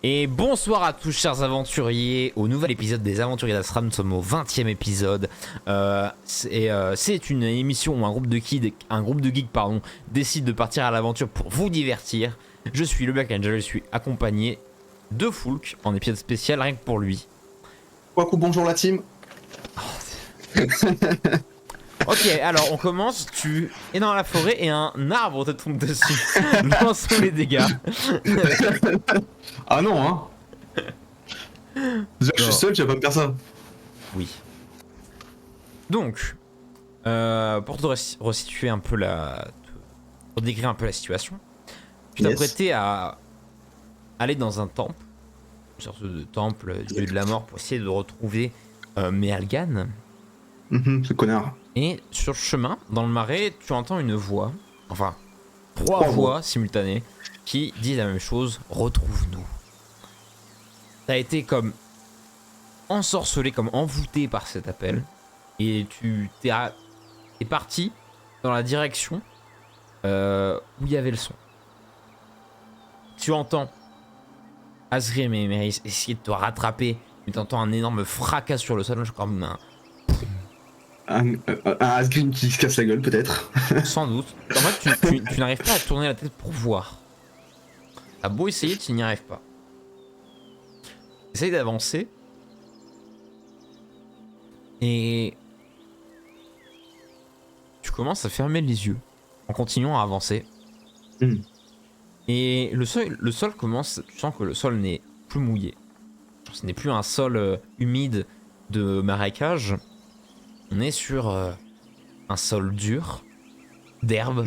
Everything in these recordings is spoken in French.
Et bonsoir à tous chers aventuriers, au nouvel épisode des Aventuriers d'Astra. Nous sommes au 20e épisode. C'est une émission où un groupe de geeks décide de partir à l'aventure pour vous divertir. Je suis le Black Angel, je suis accompagné de Foulk en épisode spécial rien que pour lui. Coucou, bonjour la team. Ok, alors on commence, tu es dans la forêt et un arbre te tombe dessus. Lançons les dégâts. Ah non, hein. Déjà que je suis seul, tu vas pas me faire ça. Oui. Donc, pour te resituer un peu pour décrire un peu la situation, tu t'apprêtais à aller dans un temple, une sorte de temple, dieu de la mort, pour essayer de retrouver Mealgan. Ce connard. Et sur le chemin, dans le marais, tu entends une voix, enfin, trois voix simultanées, qui disent la même chose, retrouve-nous. T'as été comme ensorcelé, comme envoûté par cet appel, et tu t'es parti dans la direction où il y avait le son. Tu entends Azri et Méméris essayer de te rattraper, mais tu entends un énorme fracas sur le sol, je crois, Un Asgreen qui se casse la gueule, peut-être. sans doute. En fait, tu n'arrives pas à tourner la tête pour voir. T'as beau essayer, tu n'y arrives pas. Essaye d'avancer. Et tu commences à fermer les yeux en continuant à avancer. Et le sol commence, tu sens que le sol n'est plus mouillé. Ce n'est plus un sol humide de marécage. On est sur un sol dur, d'herbe.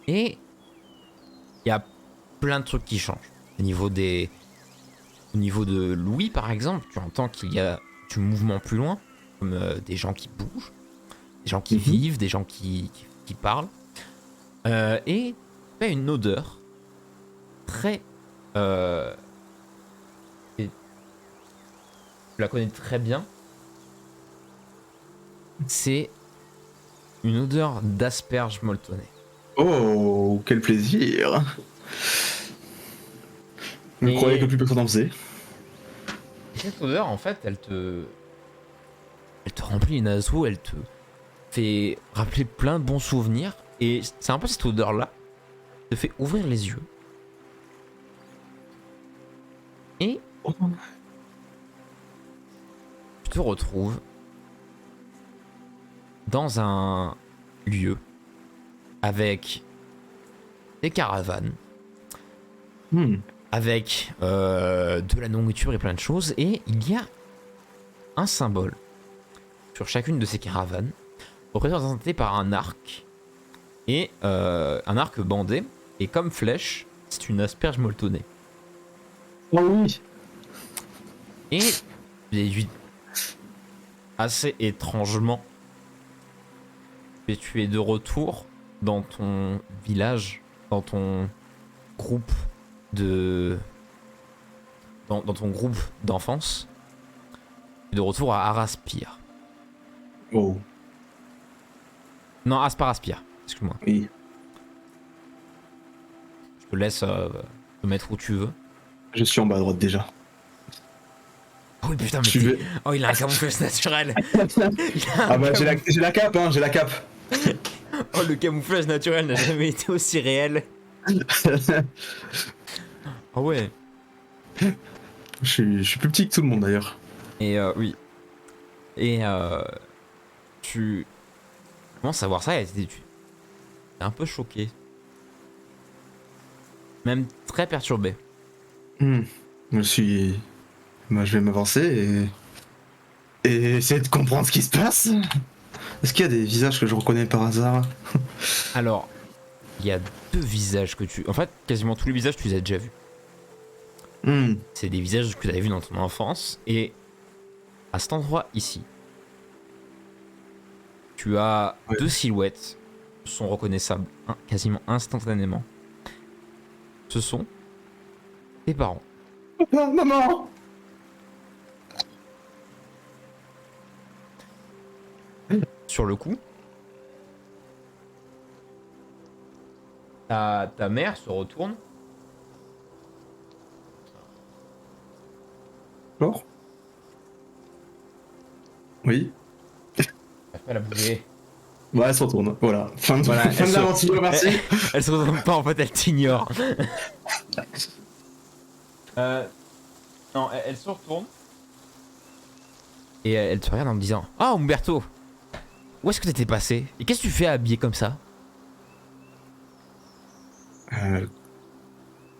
Et il y a plein de trucs qui changent. Au niveau de l'ouïe, par exemple, tu entends qu'il y a du mouvement plus loin, comme des gens qui bougent, des gens qui vivent, des gens qui parlent. Et tu as une odeur très... et tu la connais très bien. C'est une odeur d'asperges molletonnées. Oh, quel plaisir. Je croyais que plus personne en faisait. Et cette odeur, en fait, elle te remplit les naseaux, elle te fait rappeler plein de bons souvenirs. Et c'est un peu cette odeur-là qui te fait ouvrir les yeux. Et tu te retrouves dans un lieu avec des caravanes, avec de la nourriture et plein de choses. Et il y a un symbole sur chacune de ces caravanes, représenté par un arc, et un arc bandé, et comme flèche, c'est une asperge molletonnée. Oh oui. Et j'ai déduit assez étrangement que tu es de retour dans ton village, dans ton groupe dans ton groupe d'enfance, de retour à Araspire. Oh. Non, Asparaspire, excuse-moi. Oui. Je te laisse te mettre où tu veux. Je suis en bas à droite déjà. Oh oui, putain, mais oh, il a un camouflage naturel. Ah bah j'ai la cape, hein, j'ai la cape. Oh, le camouflage naturel n'a jamais été aussi réel. Oh ouais. Je suis plus petit que tout le monde d'ailleurs. Et oui. Et tu commences à voir ça et tu es un peu choqué. Même très perturbé. Moi, je vais m'avancer et essayer de comprendre ce qui se passe. Est-ce qu'il y a des visages que je reconnais par hasard? Alors, il y a deux visages que tu... En fait, quasiment tous les visages, tu les as déjà vus. C'est des visages que tu avais vus dans ton enfance. Et à cet endroit ici, tu as deux silhouettes qui sont reconnaissables quasiment instantanément. Ce sont tes parents. Papa, maman. Sur le coup, ta mère se retourne Laure? Oui. J'arrive pas à la bouger. Ouais, elle se retourne. Voilà. Voilà, Fin de l'aventure, merci. Elle se retourne pas, en fait, elle t'ignore. Non, elle se retourne. Et elle te regarde en me disant: Ah, Umberto, où est-ce que t'étais passé? Et qu'est-ce que tu fais habillé comme ça?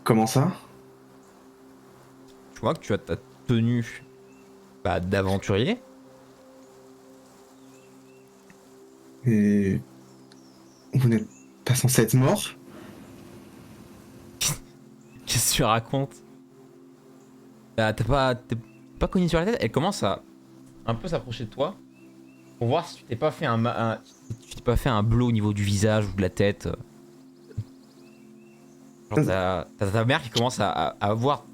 Comment ça? Tu vois que tu as ta tenue d'aventurier. Et vous n'êtes pas censé être mort? Qu'est-ce que tu racontes? T'es pas cogné sur la tête? Elle commence à un peu s'approcher de toi pour voir si tu t'es pas fait si tu t'es pas fait un blow au niveau du visage ou de la tête. Genre t'as ta mère qui commence à avoir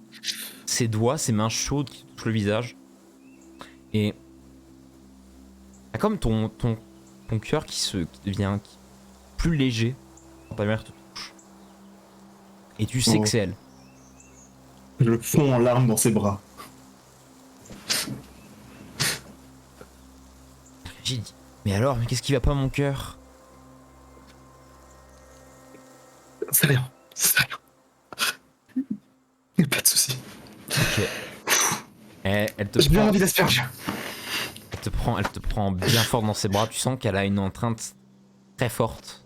ses doigts, ses mains chaudes qui touchent le visage. Et t'as comme ton cœur qui devient plus léger quand ta mère te touche. Et tu sais que c'est elle. Je fonds en larmes dans ses bras. J'ai dit: Mais alors, mais qu'est-ce qui va pas, mon cœur? C'est rien. C'est rien. Y'a pas de soucis. Ok. Elle te J'ai bien prend, envie d'asperge. elle te prend bien fort dans ses bras. Tu sens qu'elle a une enceinte très forte.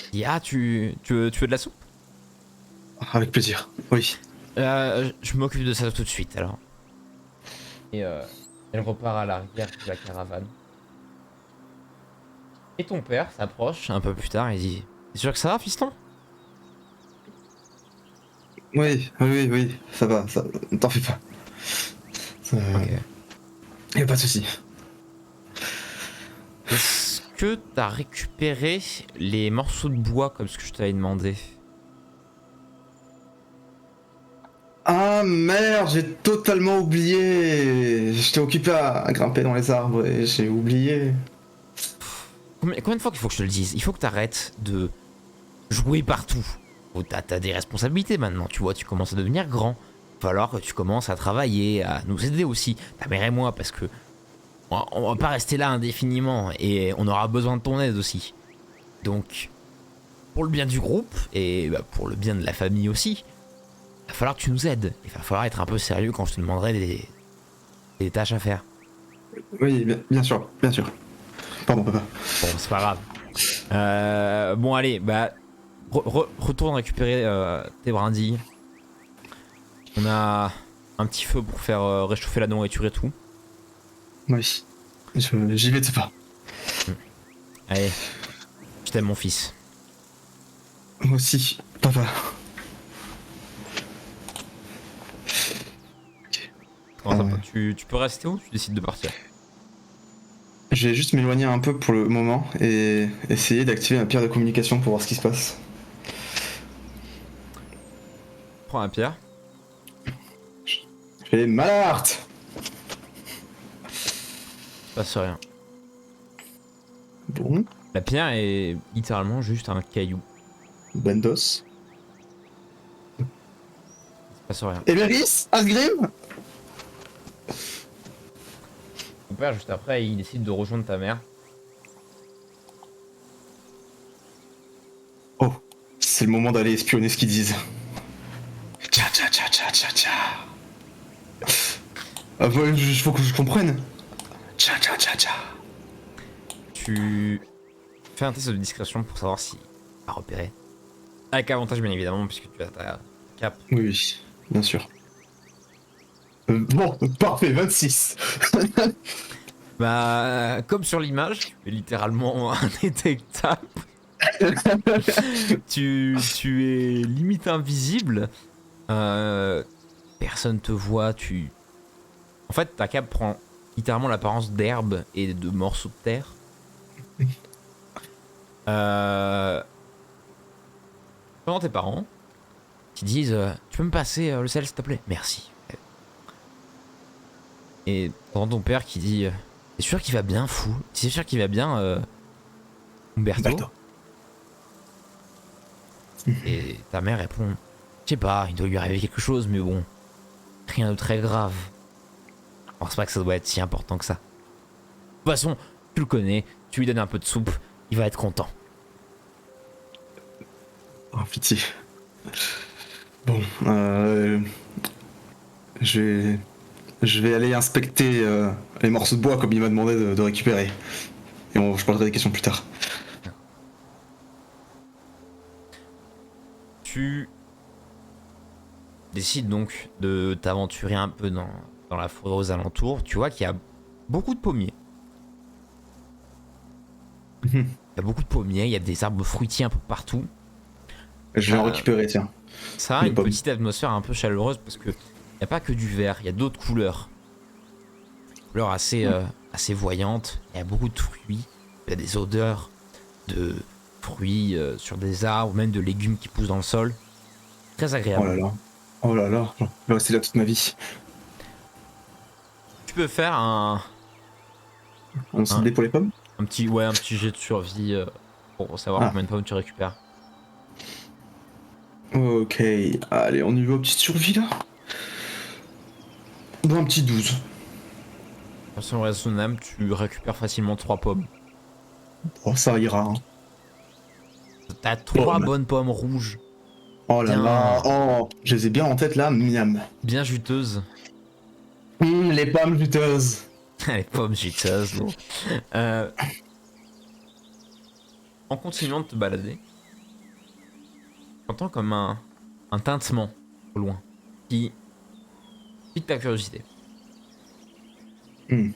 Elle dit: Ah, tu veux de la soupe? Avec plaisir. Oui. Je m'occupe de ça tout de suite alors. Et elle repart à l'arrière de la caravane. Et ton père s'approche un peu plus tard et dit: T'es sûr que ça va, fiston? Oui, oui, oui. Ça va. Ça... T'en fais pas. Ok. Y'a pas de soucis. Est-ce que t'as récupéré les morceaux de bois comme ce que je t'avais demandé? Ah merde, j'ai totalement oublié. J'étais occupé à grimper dans les arbres et j'ai oublié. Combien de fois qu'il faut que je te le dise? Il faut que t'arrêtes de jouer partout. Oh, t'as des responsabilités maintenant, tu vois, tu commences à devenir grand. Il va falloir que tu commences à travailler, à nous aider aussi, ta mère et moi, parce que on va pas rester là indéfiniment et on aura besoin de ton aide aussi. Donc, pour le bien du groupe et pour le bien de la famille aussi, il va falloir que tu nous aides. Il va falloir être un peu sérieux quand je te demanderai des tâches à faire. Oui, bien sûr, bien sûr. Pardon, papa. Bon, c'est pas grave. Bon, allez, retourne récupérer tes brindilles. On a un petit feu pour faire réchauffer la nourriture et tout. Oui. J'y vais de pas. Allez, je t'aime, mon fils. Moi aussi, papa. Tu peux rester ou tu décides de partir? Je vais juste m'éloigner un peu pour le moment et essayer d'activer ma pierre de communication pour voir ce qui se passe. Prends la pierre. Je fais Malart. Passe rien. Bon, La pierre est littéralement juste un caillou. Bendos. Passe rien. Emeris, Asgrim. Ton père, juste après, il décide de rejoindre ta mère. Oh, c'est le moment d'aller espionner ce qu'ils disent. Tcha tcha tcha tcha tcha tcha. Ah, faut que je comprenne. Tcha tcha tcha tcha. Tu fais un test de discrétion pour savoir si à repérer. Avec avantage, bien évidemment, puisque tu as ta cape. Oui, oui, bien sûr. Bon, parfait, 26. Comme sur l'image, tu es littéralement indétectable. tu es limite invisible. Personne te voit. En fait, ta cape prend littéralement l'apparence d'herbe et de morceaux de terre. Pendant tes parents qui disent tu peux me passer le sel s'il te plaît? Merci. Et pendant ton père qui dit t'es sûr qu'il va bien, fou? T'es sûr qu'il va bien, Umberto? Et ta mère répond Je sais pas, il doit lui arriver quelque chose, mais bon, rien de très grave. Je pense pas que ça doit être si important que ça. De toute façon, tu le connais, tu lui donnes un peu de soupe, il va être content. Oh, pitié. Bon, je vais, je vais aller inspecter les morceaux de bois comme il m'a demandé de récupérer. Et je poserai des questions plus tard. Tu décides donc de t'aventurer un peu dans la forêt aux alentours. Tu vois qu'il y a beaucoup de pommiers. Mhm. Il y a beaucoup de pommiers, il y a des arbres fruitiers un peu partout. Je vais en Euh, récupérer, tiens. Ça a Les une pommes. petite atmosphère un peu chaleureuse parce que il n'y a pas que du vert, il y a d'autres couleurs. Couleurs assez voyantes. Il y a beaucoup de fruits. Il y a des odeurs de fruits sur des arbres, même de légumes qui poussent dans le sol. Très Oh agréable. là là. Oh là là. Je vais rester là toute ma vie. Tu peux faire On se un, dé pour les pommes? un petit jet de survie pour savoir Ah. combien de pommes tu récupères. Ok. Allez, on y va, petite survie là. Bon, un petit 12. De façon raisonnable, tu récupères facilement 3 pommes. Oh, ça ira. Hein. T'as 3 Pomme. bonnes pommes rouges, Oh là là. bien, Oh, je les ai bien en tête là. Miam. bien juteuses. Les pommes juteuses. Les pommes juteuses, gros. Euh, en continuant de te balader, tu entends comme un tintement au loin qui pique ta curiosité. Hmm.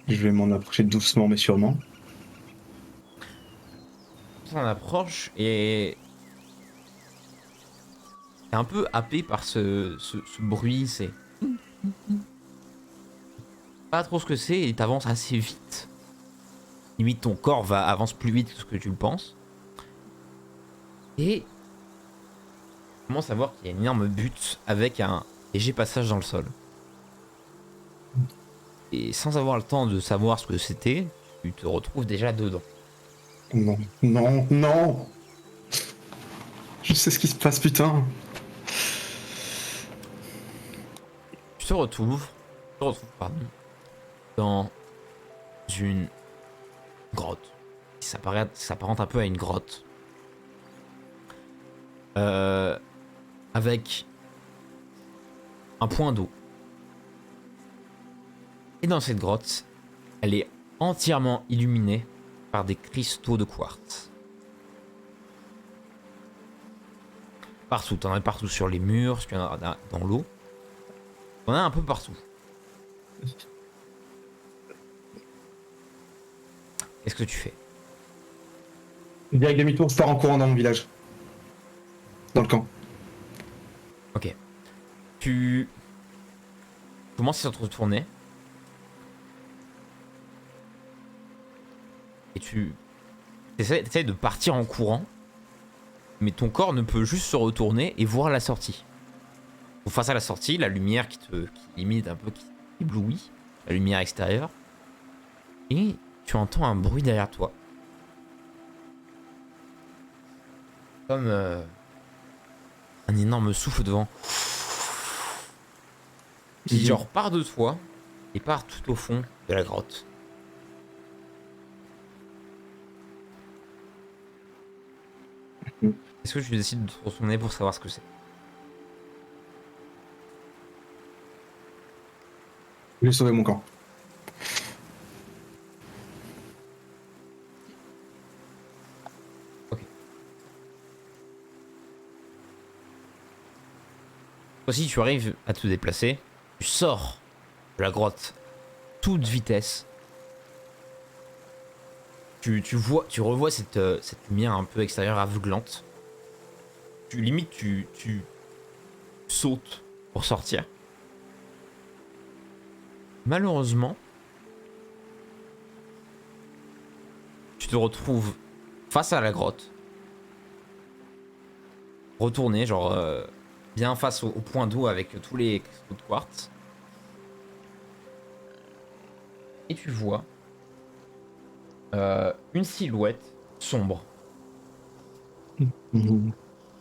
Je vais m'en approcher doucement mais sûrement. Tu t'en approches et t'es un peu happé par ce bruit. C'est pas trop ce que c'est et t'avances assez vite. Limite, ton corps avance plus vite que ce que tu le penses. Et tu commences à voir qu'il y a une énorme butte avec un léger passage dans le sol. Et sans avoir le temps de savoir ce que c'était, tu te retrouves déjà dedans. Non, non, non. Je sais ce qui se passe, putain. Tu te retrouves, pardon, dans une grotte. Ça s'apparente un peu à une grotte. Euh, avec un point d'eau. Et dans cette grotte, elle est entièrement illuminée par des cristaux de quartz. Partout, t'en as partout sur les murs, t'en as dans l'eau. T'en as un peu partout. Qu'est-ce que tu fais? Direct demi-tour, je pars en courant dans mon village. Dans le camp. Ok. Tu commences à te retourner. Et tu essaies de partir en courant. Mais ton corps ne peut juste se retourner et voir la sortie. Donc face à la sortie, la lumière qui imite un peu, qui éblouit, la lumière extérieure. Et tu entends un bruit derrière toi. Comme un énorme souffle de vent. Qui genre part de toi et part tout au fond de la grotte. Est-ce que tu décides de te retourner pour savoir ce que c'est? J'ai sauvé mon camp. Ok. Aussi, tu arrives à te déplacer. Tu sors de la grotte toute vitesse. Tu revois cette lumière un peu extérieure aveuglante. Tu sautes pour sortir. Malheureusement, tu te retrouves face à la grotte. Retourné, genre bien face au point d'eau avec tous les cristaux de quartz. Et tu vois une silhouette sombre.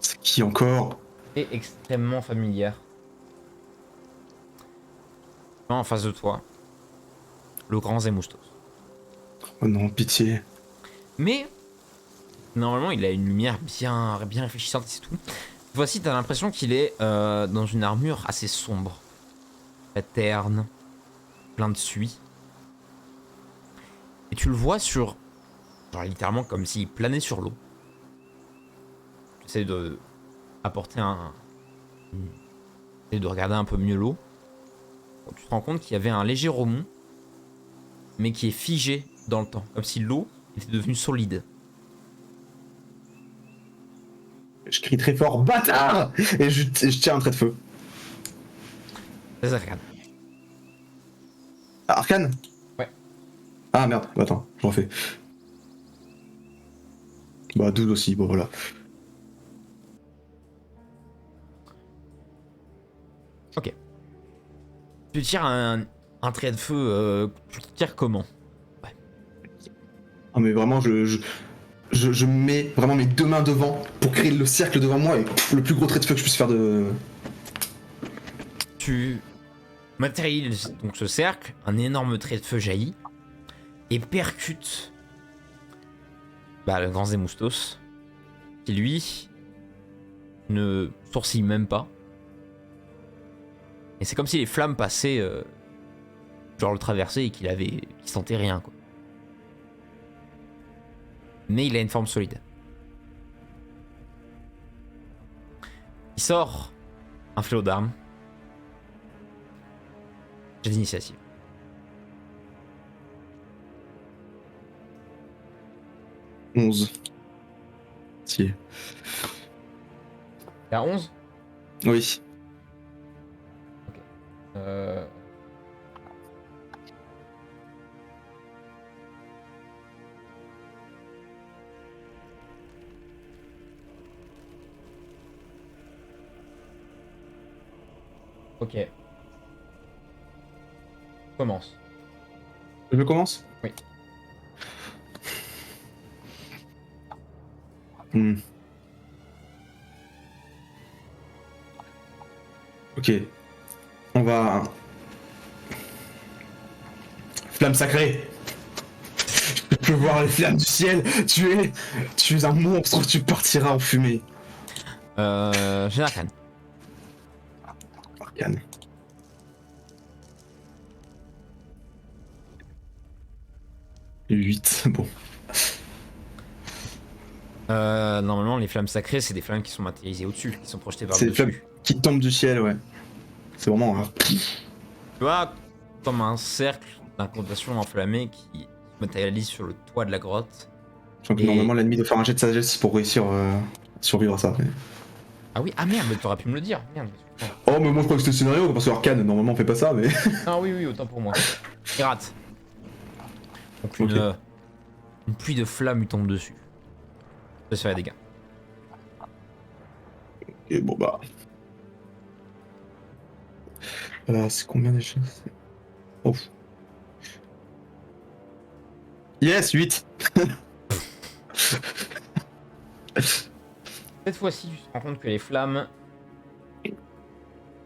C'est qui encore? Et extrêmement familière. En face de toi, le grand Zemoustos. Oh non, pitié. Mais, normalement, il a une lumière bien réfléchissante et c'est tout. Voici, t'as l'impression qu'il est dans une armure assez sombre. Très terne, plein de suie. Et tu le vois sur... genre littéralement comme s'il planait sur l'eau. Tu essaies de apporter et de regarder un peu mieux l'eau. Bon, tu te rends compte qu'il y avait un léger remous, mais qui est figé dans le temps, comme si l'eau était devenue solide. Je crie très fort, bâtard! Et je tiens un trait de feu. C'est Arcane. Ah, Arcane? Ouais. Ah merde, bah, attends, je refais. Bah 12 aussi, bon voilà. Ok. Tu tires un trait de feu, tu le tires comment? Ah mais vraiment, je mets vraiment mes deux mains devant pour créer le cercle devant moi et le plus gros trait de feu que je puisse faire de... Tu matérialises donc ce cercle, un énorme trait de feu jaillit et percute le grand Zemoustos, qui lui ne sourcille même pas. Et c'est comme si les flammes passaient, genre le traversaient et qu'il sentait rien quoi. Mais il a une forme solide. Il sort un fléau d'armes. J'ai d'initiative. « 11. Si. T'es à 11 ? Oui. euh... Ok. Commence. Je commence? Oui. Ok. On va... Flamme sacrée! Je peux voir les flammes du ciel! Tu es un monstre, tu partiras en fumée! J'ai Arcane. Arcane. Huit, bon. Normalement, les flammes sacrées, c'est des flammes qui sont matérialisées au-dessus, qui sont projetées par C'est le des flammes dessus. qui tombent du ciel, ouais. C'est vraiment... Tu vois, comme un cercle d'incantation enflammée qui se matérialise sur le toit de la grotte. Je crois que Et- normalement l'ennemi doit faire un jet de sagesse pour réussir à survivre à ça. Mais... Ah oui, ah merde, mais t'aurais pu me le dire. Merde. Oh mais moi je crois que c'était le scénario, parce que Arcane normalement on fait pas ça, mais... Ah oui, oui, autant pour moi. Il rate. Donc Ok. une pluie de flammes lui tombe dessus. Ça se fait des dégâts. Et bon bah... c'est combien déjà? Oh. Yes, 8. Cette fois-ci, tu te rends compte que les flammes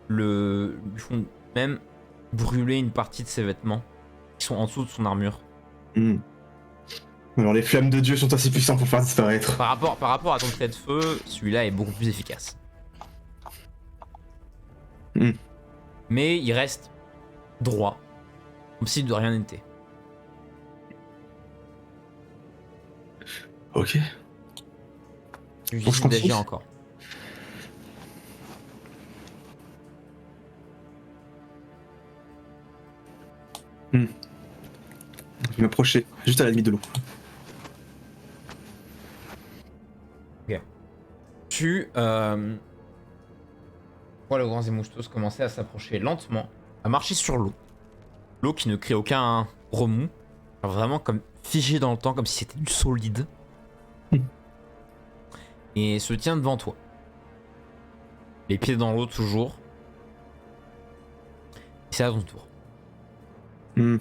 lui font même brûler une partie de ses vêtements qui sont en dessous de son armure. Alors les flammes de Dieu sont assez puissantes pour faire disparaître. Par rapport à ton trait de feu, celui-là est beaucoup plus efficace. Mais il reste droit, comme si de rien n'était. Ok. Tu Donc, je décides d'agir continue. encore. Je vais m'approcher, juste à la limite de l'eau. Tu vois le grand Zemoustos commencer à s'approcher lentement, à marcher sur l'eau. L'eau qui ne crée aucun remous, genre vraiment comme figée dans le temps, comme si c'était du solide. Et se tient devant toi. Les pieds dans l'eau toujours. C'est à ton tour. On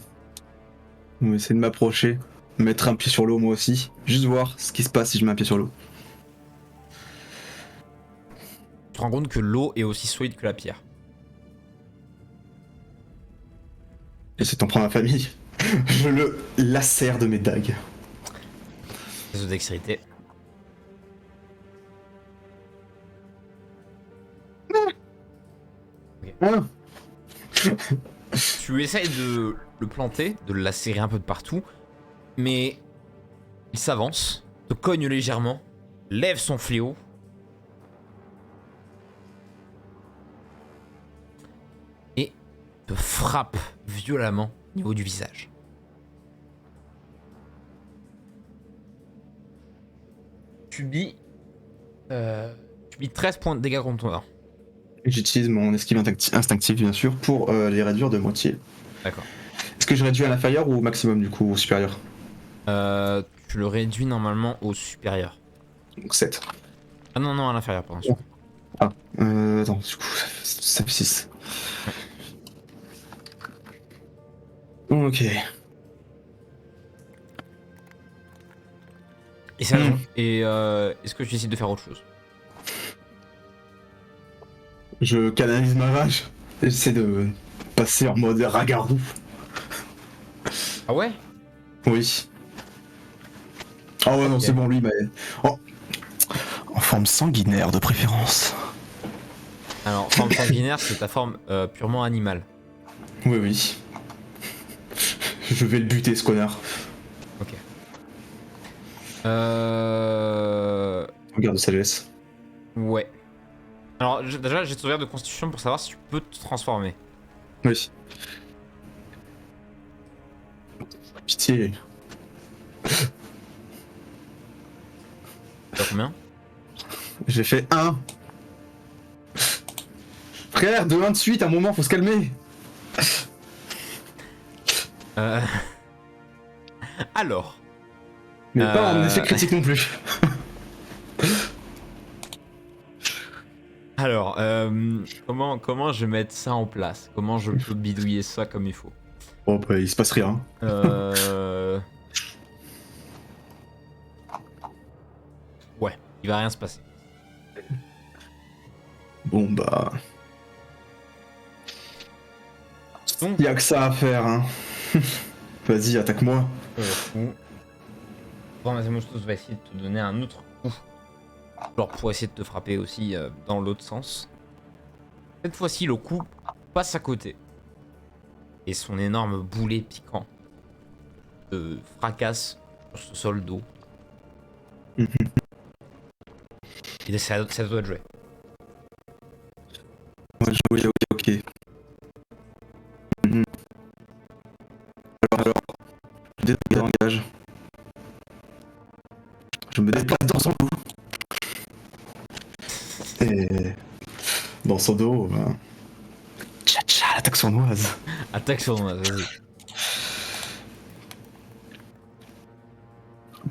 va essayer de m'approcher, mettre un pied sur l'eau moi aussi, juste voir ce qui se passe si je mets un pied sur l'eau. te rends compte que l'eau est aussi solide que la pierre. J'essaie de t'en prendre ma famille. Je le lacère de mes dagues. Test de dextérité. Ah. Tu essayes de le planter, de le lacérer un peu de partout, mais il s'avance, te cogne légèrement, lève son fléau. Et te frappe violemment au niveau du visage. Tu vis 13 points de dégâts contre toi. J'utilise mon esquive instinctive, bien sûr, pour les réduire de moitié. D'accord. Est-ce que je réduis à l'inférieur ou au maximum, du coup, au supérieur? Tu le réduis normalement au supérieur. Donc 7. Ah non, non, à l'inférieur, pardon. Oh. Ah, attends, du coup, ça fait 6. Ok. Et ça, et est-ce que tu décides de faire autre chose? Je canalise ma rage. J'essaie de passer en mode ragarou. Ah ouais? Oui. Ah ouais, non, Ok. c'est bon, lui, mais. Oh. En forme sanguinaire, de préférence. Alors, forme sanguinaire, c'est ta forme purement animale. Oui, oui. Je vais le buter, ce connard. Ok. Regarde de sagesse. Ouais. Alors, déjà, j'ai sauvegarde de constitution pour savoir si tu peux te transformer. Oui. Pitié. Tu as combien? J'ai fait 1. Frère, de 1 de suite, à un moment, faut se calmer. Alors. Mais pas en effet critique non plus. Alors, comment je vais mettre ça en place? Comment je peux bidouiller ça comme il faut? Bon, bah, il se passe rien. Ouais, il va rien se passer. Bon, bah. Donc, Y'a que ça à faire, hein. Vas-y, attaque-moi. Ramasemos va essayer de te donner un autre coup. Genre pour essayer de te frapper aussi dans l'autre sens. Cette fois-ci, le coup passe à côté. Et son énorme boulet piquant te fracasse sur ce sol d'eau. Et c'est à toi de jouer. Ouais, ok. Mhm. Alors, je désengage. Je me déplace dans son dos. Et dans son dos, ben... Tcha-tcha, l'attaque sournoise. Attaque sur moi, vas-y.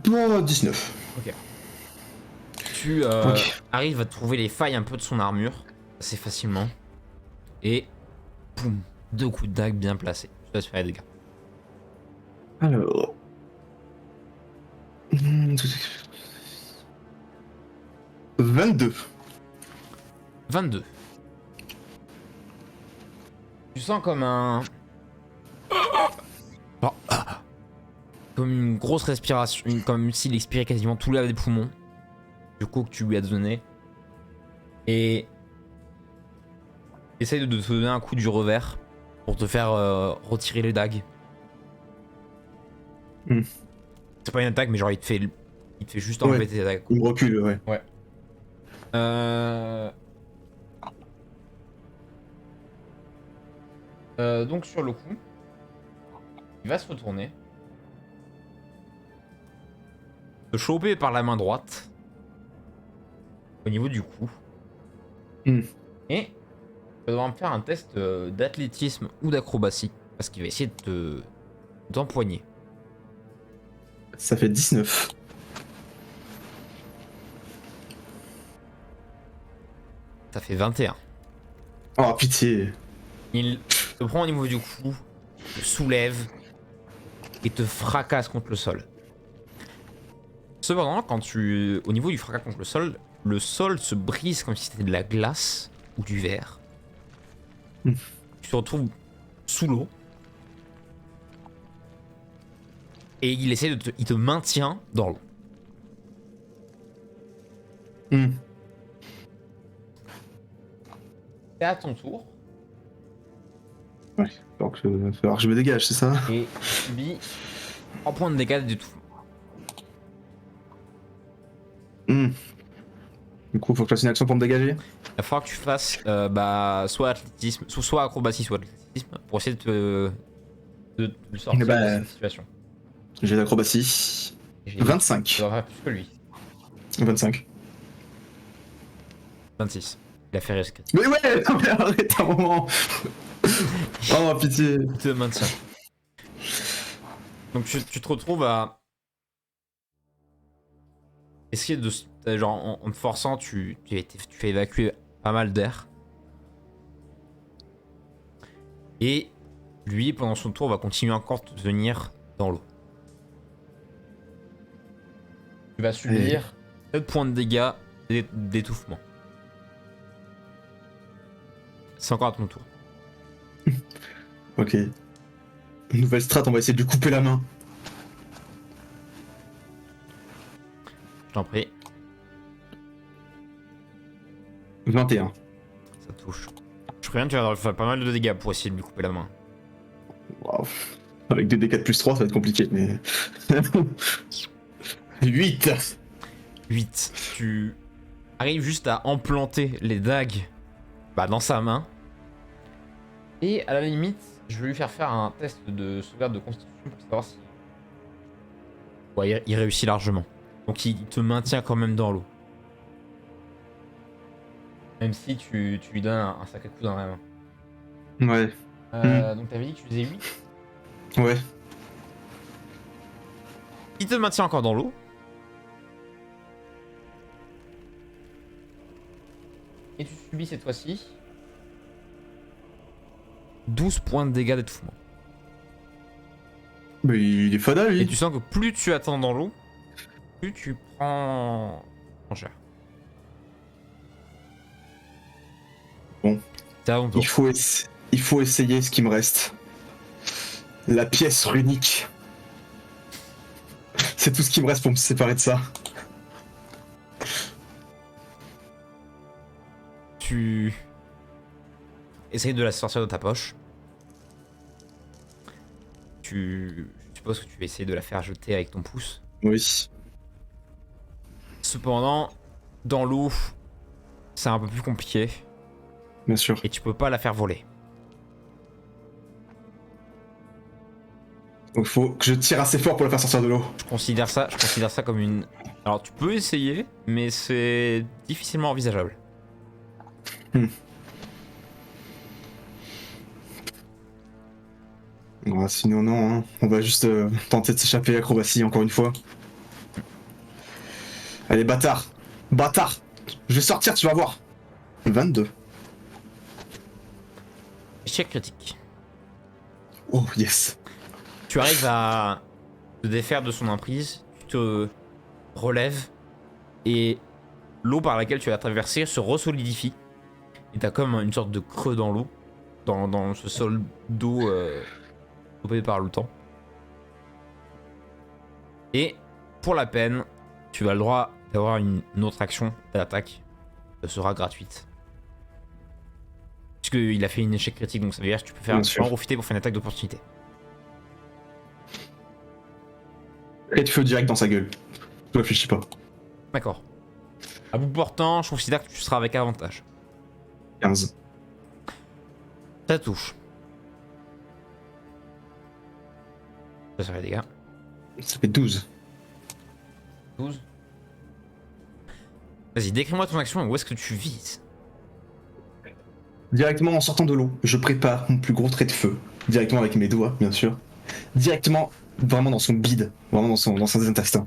Bon, 19. Ok. Tu arrives à trouver les failles un peu de son armure assez facilement. Et boum, 2 coups de dague bien placés. Tu dois te faire des dégâts. Alors... 22. 22. Tu sens comme un... Oh, ah. Comme une grosse respiration, comme s'il expirait quasiment tout l'air des poumons. Du coup que tu lui as donné. Et... Essaye de te donner un coup du revers pour te faire retirer les dagues. Mm. C'est pas une attaque, mais genre il te fait juste enlever tes dagues. Il me recule, ouais. Ouais. Donc sur le coup, il va se retourner, te choper par la main droite au niveau du cou. Mm. Et tu vas devoir me faire un test d'athlétisme ou d'acrobatie parce qu'il va essayer de t'empoigner. Ça fait 19. Ça fait 21. Oh, pitié. Il te prend au niveau du cou, te soulève et te fracasse contre le sol. Cependant, au niveau du fracas contre le sol, le sol se brise comme si c'était de la glace ou du verre. Mm. Tu te retrouves sous l'eau. Et il essaie il te maintient dans l'eau. Hmm. C'est à ton tour. Ouais, donc il va falloir que je me dégage, c'est ça? Et tu subis 3 points de dégâts d'étouffement. Hmm. Du coup, faut que je fasse une action pour me dégager? Il va falloir que tu fasses soit athlétisme, soit acrobatie, soit athlétisme pour essayer de sortir de cette situation. J'ai l'acrobatie. Tu 25. dois faire plus que lui. 25. 26. Il a fait risque. Mais ouais, non mais arrête un moment. Oh pitié. Il te maintient. Donc tu te retrouves à essayer de... Genre en te forçant, tu fais évacuer pas mal d'air. Et lui, pendant son tour, va continuer encore de venir dans l'eau. Tu vas subir 7 points de dégâts d'étouffement. C'est encore à ton tour. Ok. Nouvelle strat, on va essayer de lui couper la main. Je t'en prie, 21. ça touche. Je préviens, tu vas faire pas mal de dégâts pour essayer de lui couper la main. Waouh. Avec 2d4 plus 3, ça va être compliqué, mais... 8. 8. Tu arrives juste à implanter les dagues dans sa main. Et à la limite, je vais lui faire un test de sauvegarde de constitution pour savoir si... Ouais, il réussit largement. Donc il te maintient quand même dans l'eau. Même si tu lui donnes un sacré coup dans la main. Ouais. Donc t'avais dit que tu faisais 8. Ouais. Il te maintient encore dans l'eau. Et tu subis cette fois-ci 12 points de dégâts d'étouffement. Mais il est fada, lui. Et tu sens que plus tu attends dans l'eau, plus tu prends en cher. Bon. C'est à ton tour. Il faut essayer ce qui me reste. La pièce runique. C'est tout ce qui me reste pour me séparer de ça. Tu essayes de la sortir de ta poche. Je suppose que tu vas essayer de la faire jeter avec ton pouce. Oui. Cependant, dans l'eau, c'est un peu plus compliqué. Bien sûr. Et tu peux pas la faire voler. Donc il faut que je tire assez fort pour la faire sortir de l'eau. Je considère ça comme une... Alors tu peux essayer, mais c'est difficilement envisageable. Sinon non, hein. On va juste tenter de s'échapper à l'acrobatie encore une fois. Allez bâtard. Bâtard. Je vais sortir, tu vas voir. 22. Échec critique. Oh yes. Tu arrives à te défaire de son emprise, tu te relèves et l'eau par laquelle tu as traversé se resolidifie. Et t'as comme une sorte de creux dans l'eau, dans ce sol d'eau coupé par le temps. Et pour la peine, tu as le droit d'avoir une autre action d'attaque. Elle sera gratuite. Puisqu'il a fait une échec critique, donc ça veut dire que tu peux en profiter pour faire une attaque d'opportunité. Et de feu direct dans sa gueule. Je réfléchis pas. D'accord. À bout portant, je considère que tu seras avec avantage. 15. Ça touche. Ça fait des dégâts. Ça fait 12. 12. Vas-y, décris-moi ton action et où est-ce que tu vises. Directement en sortant de l'eau, je prépare mon plus gros trait de feu. Directement avec mes doigts, bien sûr. Directement, vraiment dans son bide. Vraiment dans ses intestins.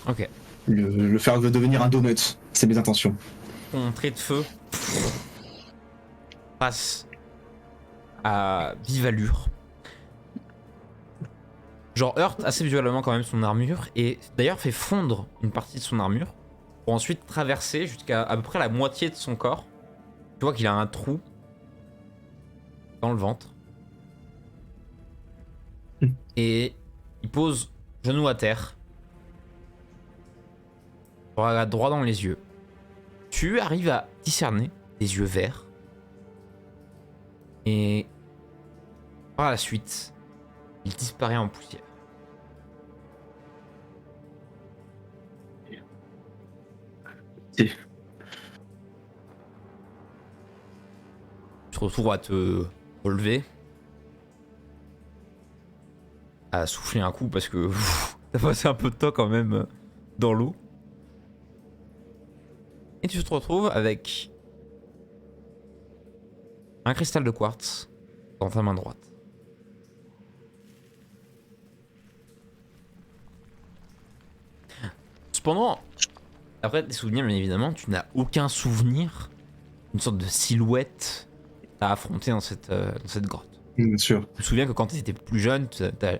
Ok. Le faire devenir un donut. C'est mes intentions. Ton trait de feu passe à vive allure. Genre heurte assez violemment quand même son armure et d'ailleurs fait fondre une partie de son armure. pour ensuite traverser jusqu'à à peu près la moitié de son corps. Tu vois qu'il a un trou dans le ventre. Et il pose genou à terre. Regarde droit dans les yeux. Tu arrives à discerner des yeux verts. Et par la suite, il disparaît en poussière. Si. Tu te retrouves à te relever. À souffler un coup parce que t'as passé un peu de temps quand même dans l'eau. Et tu te retrouves avec un cristal de quartz dans ta main droite. Cependant, après tes souvenirs, bien évidemment, tu n'as aucun souvenir d'une sorte de silhouette à affronter dans cette grotte. Bien sûr. Je me souviens que quand tu étais plus jeune, t'as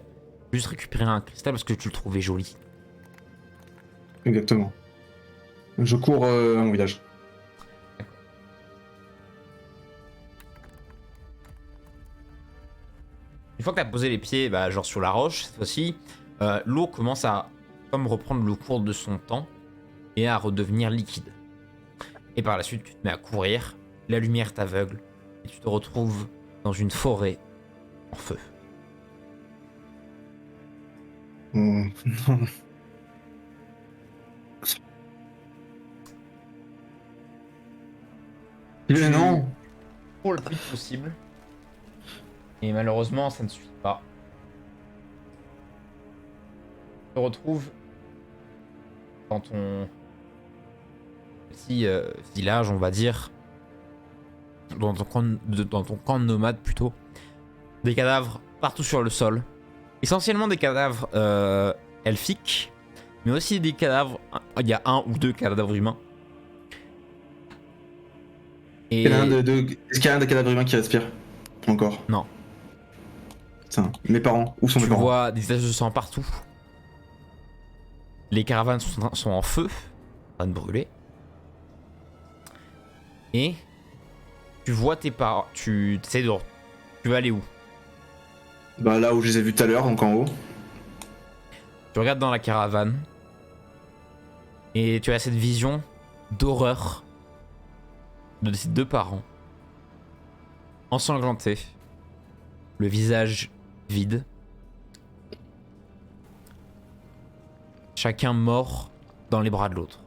juste récupéré un cristal parce que tu le trouvais joli. Exactement. Je cours à mon village. Une fois que tu as posé les pieds bah, genre sur la roche, cette fois-ci, l'eau commence à comme reprendre le cours de son temps et à redevenir liquide. Et par la suite, tu te mets à courir, la lumière t'aveugle et tu te retrouves dans une forêt en feu. Oh. Mais non. Pour le plus vite possible. Et malheureusement, ça ne suffit pas. Tu te retrouves dans ton petit village, on va dire, dans ton camp de nomade plutôt. Des cadavres partout sur le sol. Essentiellement des cadavres elfiques, mais aussi des cadavres. Il y a un ou deux cadavres humains. Et Est-ce qu'il y a un des cadavres humains qui respire encore? non, Putain, mes parents. Où sont mes tu parents? vois des taches de sang partout. Les caravanes sont en feu, en train de brûler. Et tu vois tes parents. Tu vas aller où? Bah là où je les ai vus tout à l'heure, donc en haut. Tu regardes dans la caravane et tu as cette vision d'horreur de tes deux parents, ensanglantés, le visage vide, chacun mort dans les bras de l'autre.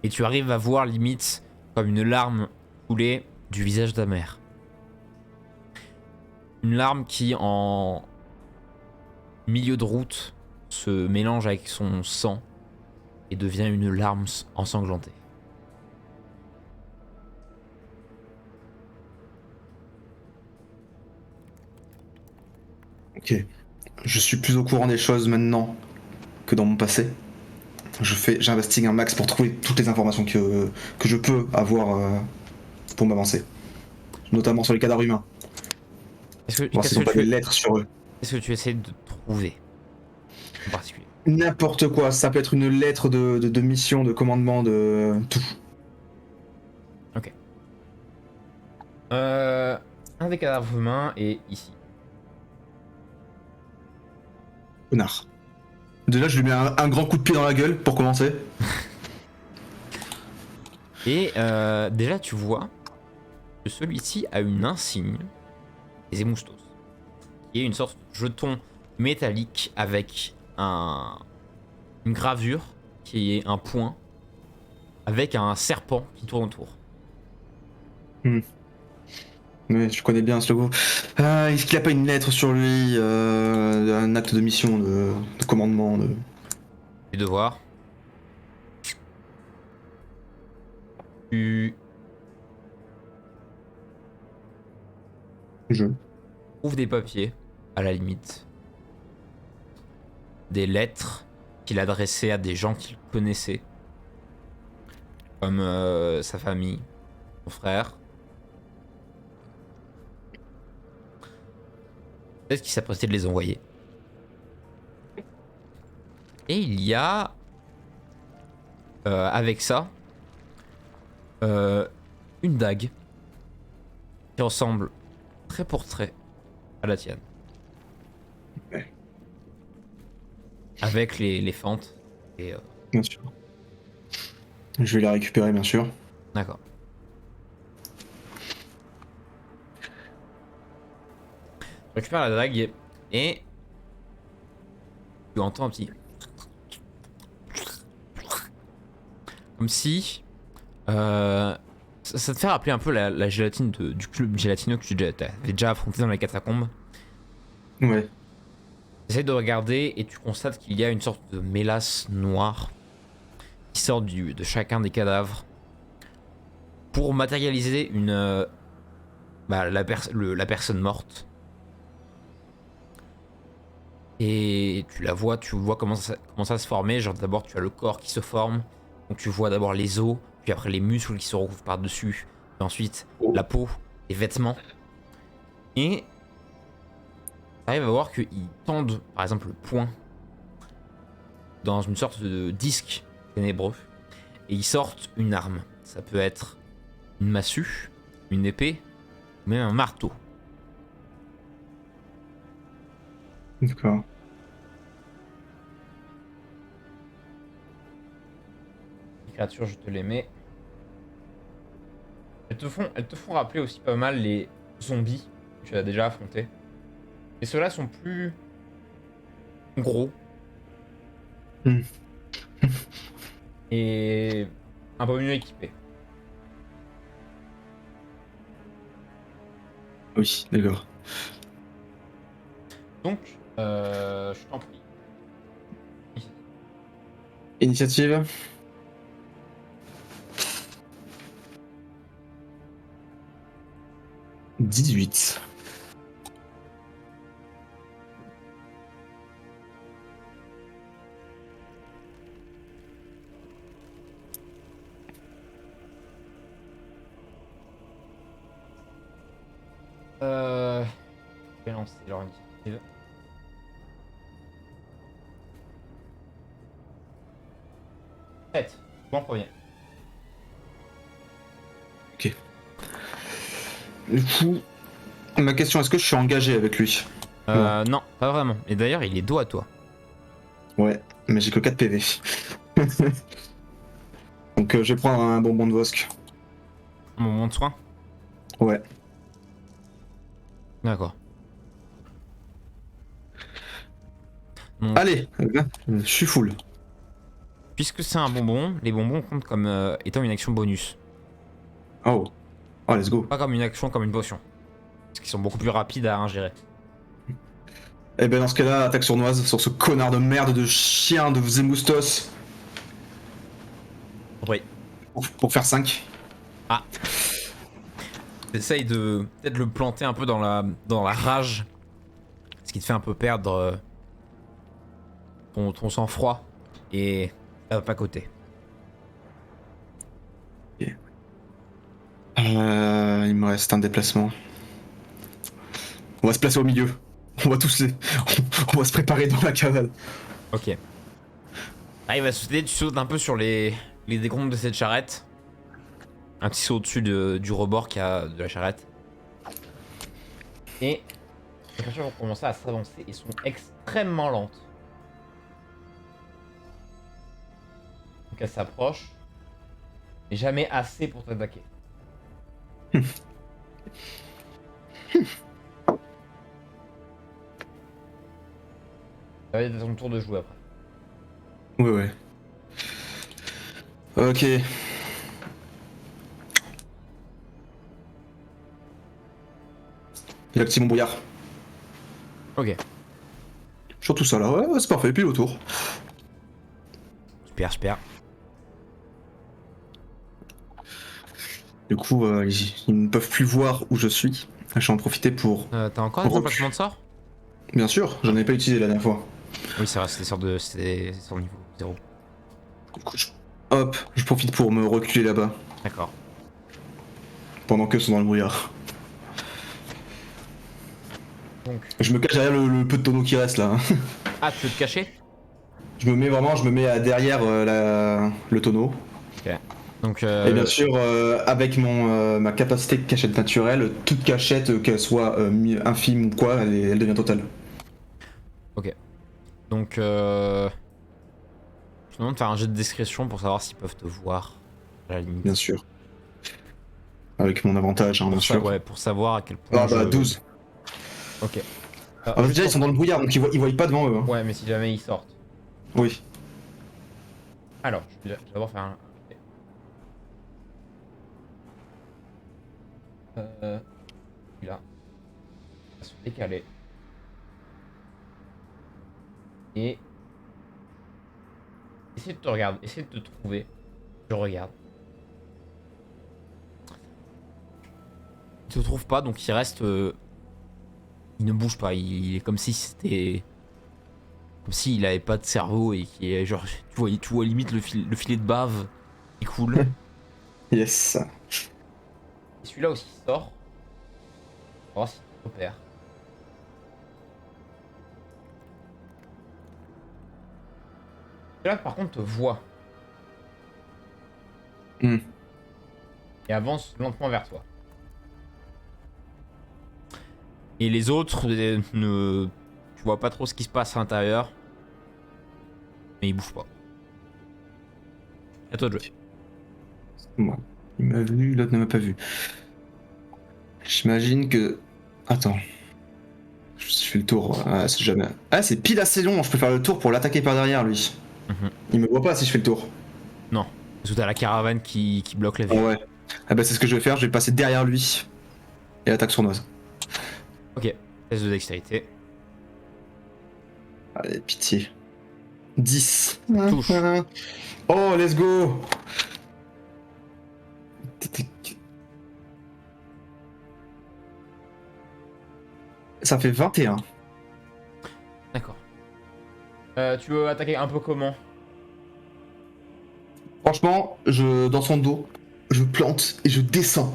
Et tu arrives à voir limite comme une larme couler du visage de ta mère. Une larme qui en milieu de route se mélange avec son sang et devient une larme ensanglantée. Ok. Je suis plus au courant des choses maintenant que dans mon passé. J'investigue un max pour trouver toutes les informations que je peux avoir pour m'avancer. Notamment sur les cadavres humains. Voir s'ils n'ont pas des lettres sur eux. Qu'est-ce que tu essaies de trouver en particulier? N'importe quoi, ça peut être une lettre de mission, de commandement, de tout. Ok. Un des cadavres humains est ici. Connard. Déjà, je lui mets un grand coup de pied dans la gueule pour commencer. Et déjà, tu vois que celui-ci a une insigne des Emustos, qui est une sorte de jeton métallique avec une gravure qui est un point avec un serpent qui tourne autour. Mais je connais bien ce logo. Est-ce qu'il a pas une lettre sur lui, un acte de mission, de commandement, de... Les devoirs. Tu Je. trouves des papiers, à la limite. Des lettres qu'il adressait à des gens qu'il connaissait. Comme sa famille, son frère. Peut-être qu'il s'apprêtait de les envoyer. Et il y a avec ça une dague qui ressemble trait pour trait à la tienne. Ouais. Avec les fentes. Et Bien sûr. Je vais la récupérer, bien sûr. d'accord. Tu récupères la dague et tu entends un petit. Comme si. Ça te fait rappeler un peu la gélatine du club gélatineux que tu avais déjà affronté dans les catacombes. Ouais. J'essaie de regarder et tu constates qu'il y a une sorte de mélasse noire qui sort de chacun des cadavres pour matérialiser la personne morte. Et tu vois comment ça se former. Genre d'abord tu as le corps qui se forme, donc tu vois d'abord les os, puis après les muscles qui se recouvrent par-dessus, et ensuite la peau, les vêtements. Et t'arrives à voir qu'ils tendent par exemple le poing dans une sorte de disque ténébreux et ils sortent une arme. Ça peut être une massue, une épée, ou même un marteau. D'accord. Les créatures, je te les mets. Elles te font rappeler aussi pas mal les zombies que tu as déjà affrontés. Et ceux-là sont plus gros Hmm. et un peu mieux équipés. Oui, d'accord. Donc, je t'en prie. Initiative. 18. Je vais lancer leur initiative. Bon premier. Ok. Du coup, ma question, est-ce que je suis engagé avec lui? Non, pas vraiment. Et d'ailleurs, il est dos à toi. Ouais, mais j'ai que 4 PV. Donc je vais prendre un bonbon de Vosk. Un moment de soin. Ouais. D'accord. Donc, Allez, je suis full. puisque c'est un bonbon, les bonbons comptent comme étant une action bonus. Oh. Oh, let's go. Pas comme une action comme une potion. Parce qu'ils sont beaucoup plus rapides à ingérer. Eh ben dans ce cas-là, attaque sournoise sur ce connard de merde de chien de Zemoustos Oui. pour faire 5. Ah. Essaye de peut-être le planter un peu dans la rage. Ce qui te fait un peu perdre ton sang-froid. Et ça va pas côté. Il me reste un déplacement. On va se placer au milieu. On va tous les... On va se préparer dans la cavale. Ok. Ah, il va sauter, tu sautes un peu sur les décombres de cette charrette. Un petit saut au-dessus du rebord qu'il y a de la charrette. Et les créatures vont commencer à s'avancer et sont extrêmement lentes. Donc elles s'approchent, mais jamais assez pour t'attaquer. Ça va être ton tour de jouer après. Ouais, ouais. Ok. J'active mon brouillard. Ok. Sur tout ça là, ouais, c'est parfait, puis autour. Super, super. Du coup, ils ne peuvent plus voir où je suis. Je vais en profiter pour... T'as encore des emplacements de sort? Bien sûr, j'en ai pas utilisé la dernière fois. Oui, c'est vrai, c'était sur niveau 0. Du coup, hop, je profite pour me reculer là-bas. D'accord. Pendant qu'eux sont dans le brouillard. Donc. Je me cache derrière le peu de tonneau qui reste là. Ah, tu veux te cacher? Je me mets à derrière le tonneau. Donc, Et bien sûr, avec ma capacité de cachette naturelle, toute cachette, qu'elle soit infime ou quoi, elle devient totale. ok. Donc, je te demande de faire un jet de discrétion pour savoir s'ils peuvent te voir, à la limite. Bien sûr. Avec mon avantage, hein, bien Pour ça, sûr. ouais, pour savoir à quel point Ah bah, 12. Ok. En fait, Juste déjà, ils pour- sont dans le brouillard, donc ils voient pas devant eux. Hein. Ouais, mais si jamais ils sortent. Oui. Alors, je vais d'abord faire un... Là. On va se décaler. Et... Essaye de te regarder, essaye de te trouver. Je regarde. Il te trouve pas, donc il reste... Il ne bouge pas, il est comme si c'était... Comme s'il avait pas de cerveau et qui est genre... Tu vois limite le filet de bave qui coule. Yes. Et celui-là aussi sort. On va voir s'il te repère. Celui-là par contre te voit. Hmm. Et avance lentement vers toi. Et les autres, ne... Tu vois pas trop ce qui se passe à l'intérieur. Mais ils bougent pas. À toi de jouer. Moi. Il m'a vu, l'autre ne m'a pas vu. J'imagine que... Attends. Je fais le tour. Ah, c'est jamais... Ah, c'est pile assez long, je peux faire le tour pour l'attaquer par derrière, lui. Mhm. Il me voit pas si je fais le tour. Non. Parce que t'as la caravane qui bloque la vue. Ah ouais. Ah bah c'est ce que je vais faire, je vais passer derrière lui. Et attaque sournoise. Ok. Test de dextérité. Allez, pitié. 10. Touche. Oh, let's go. Ça fait 21. D'accord. Tu veux attaquer un peu comment? Franchement, dans son dos, je plante et je descends.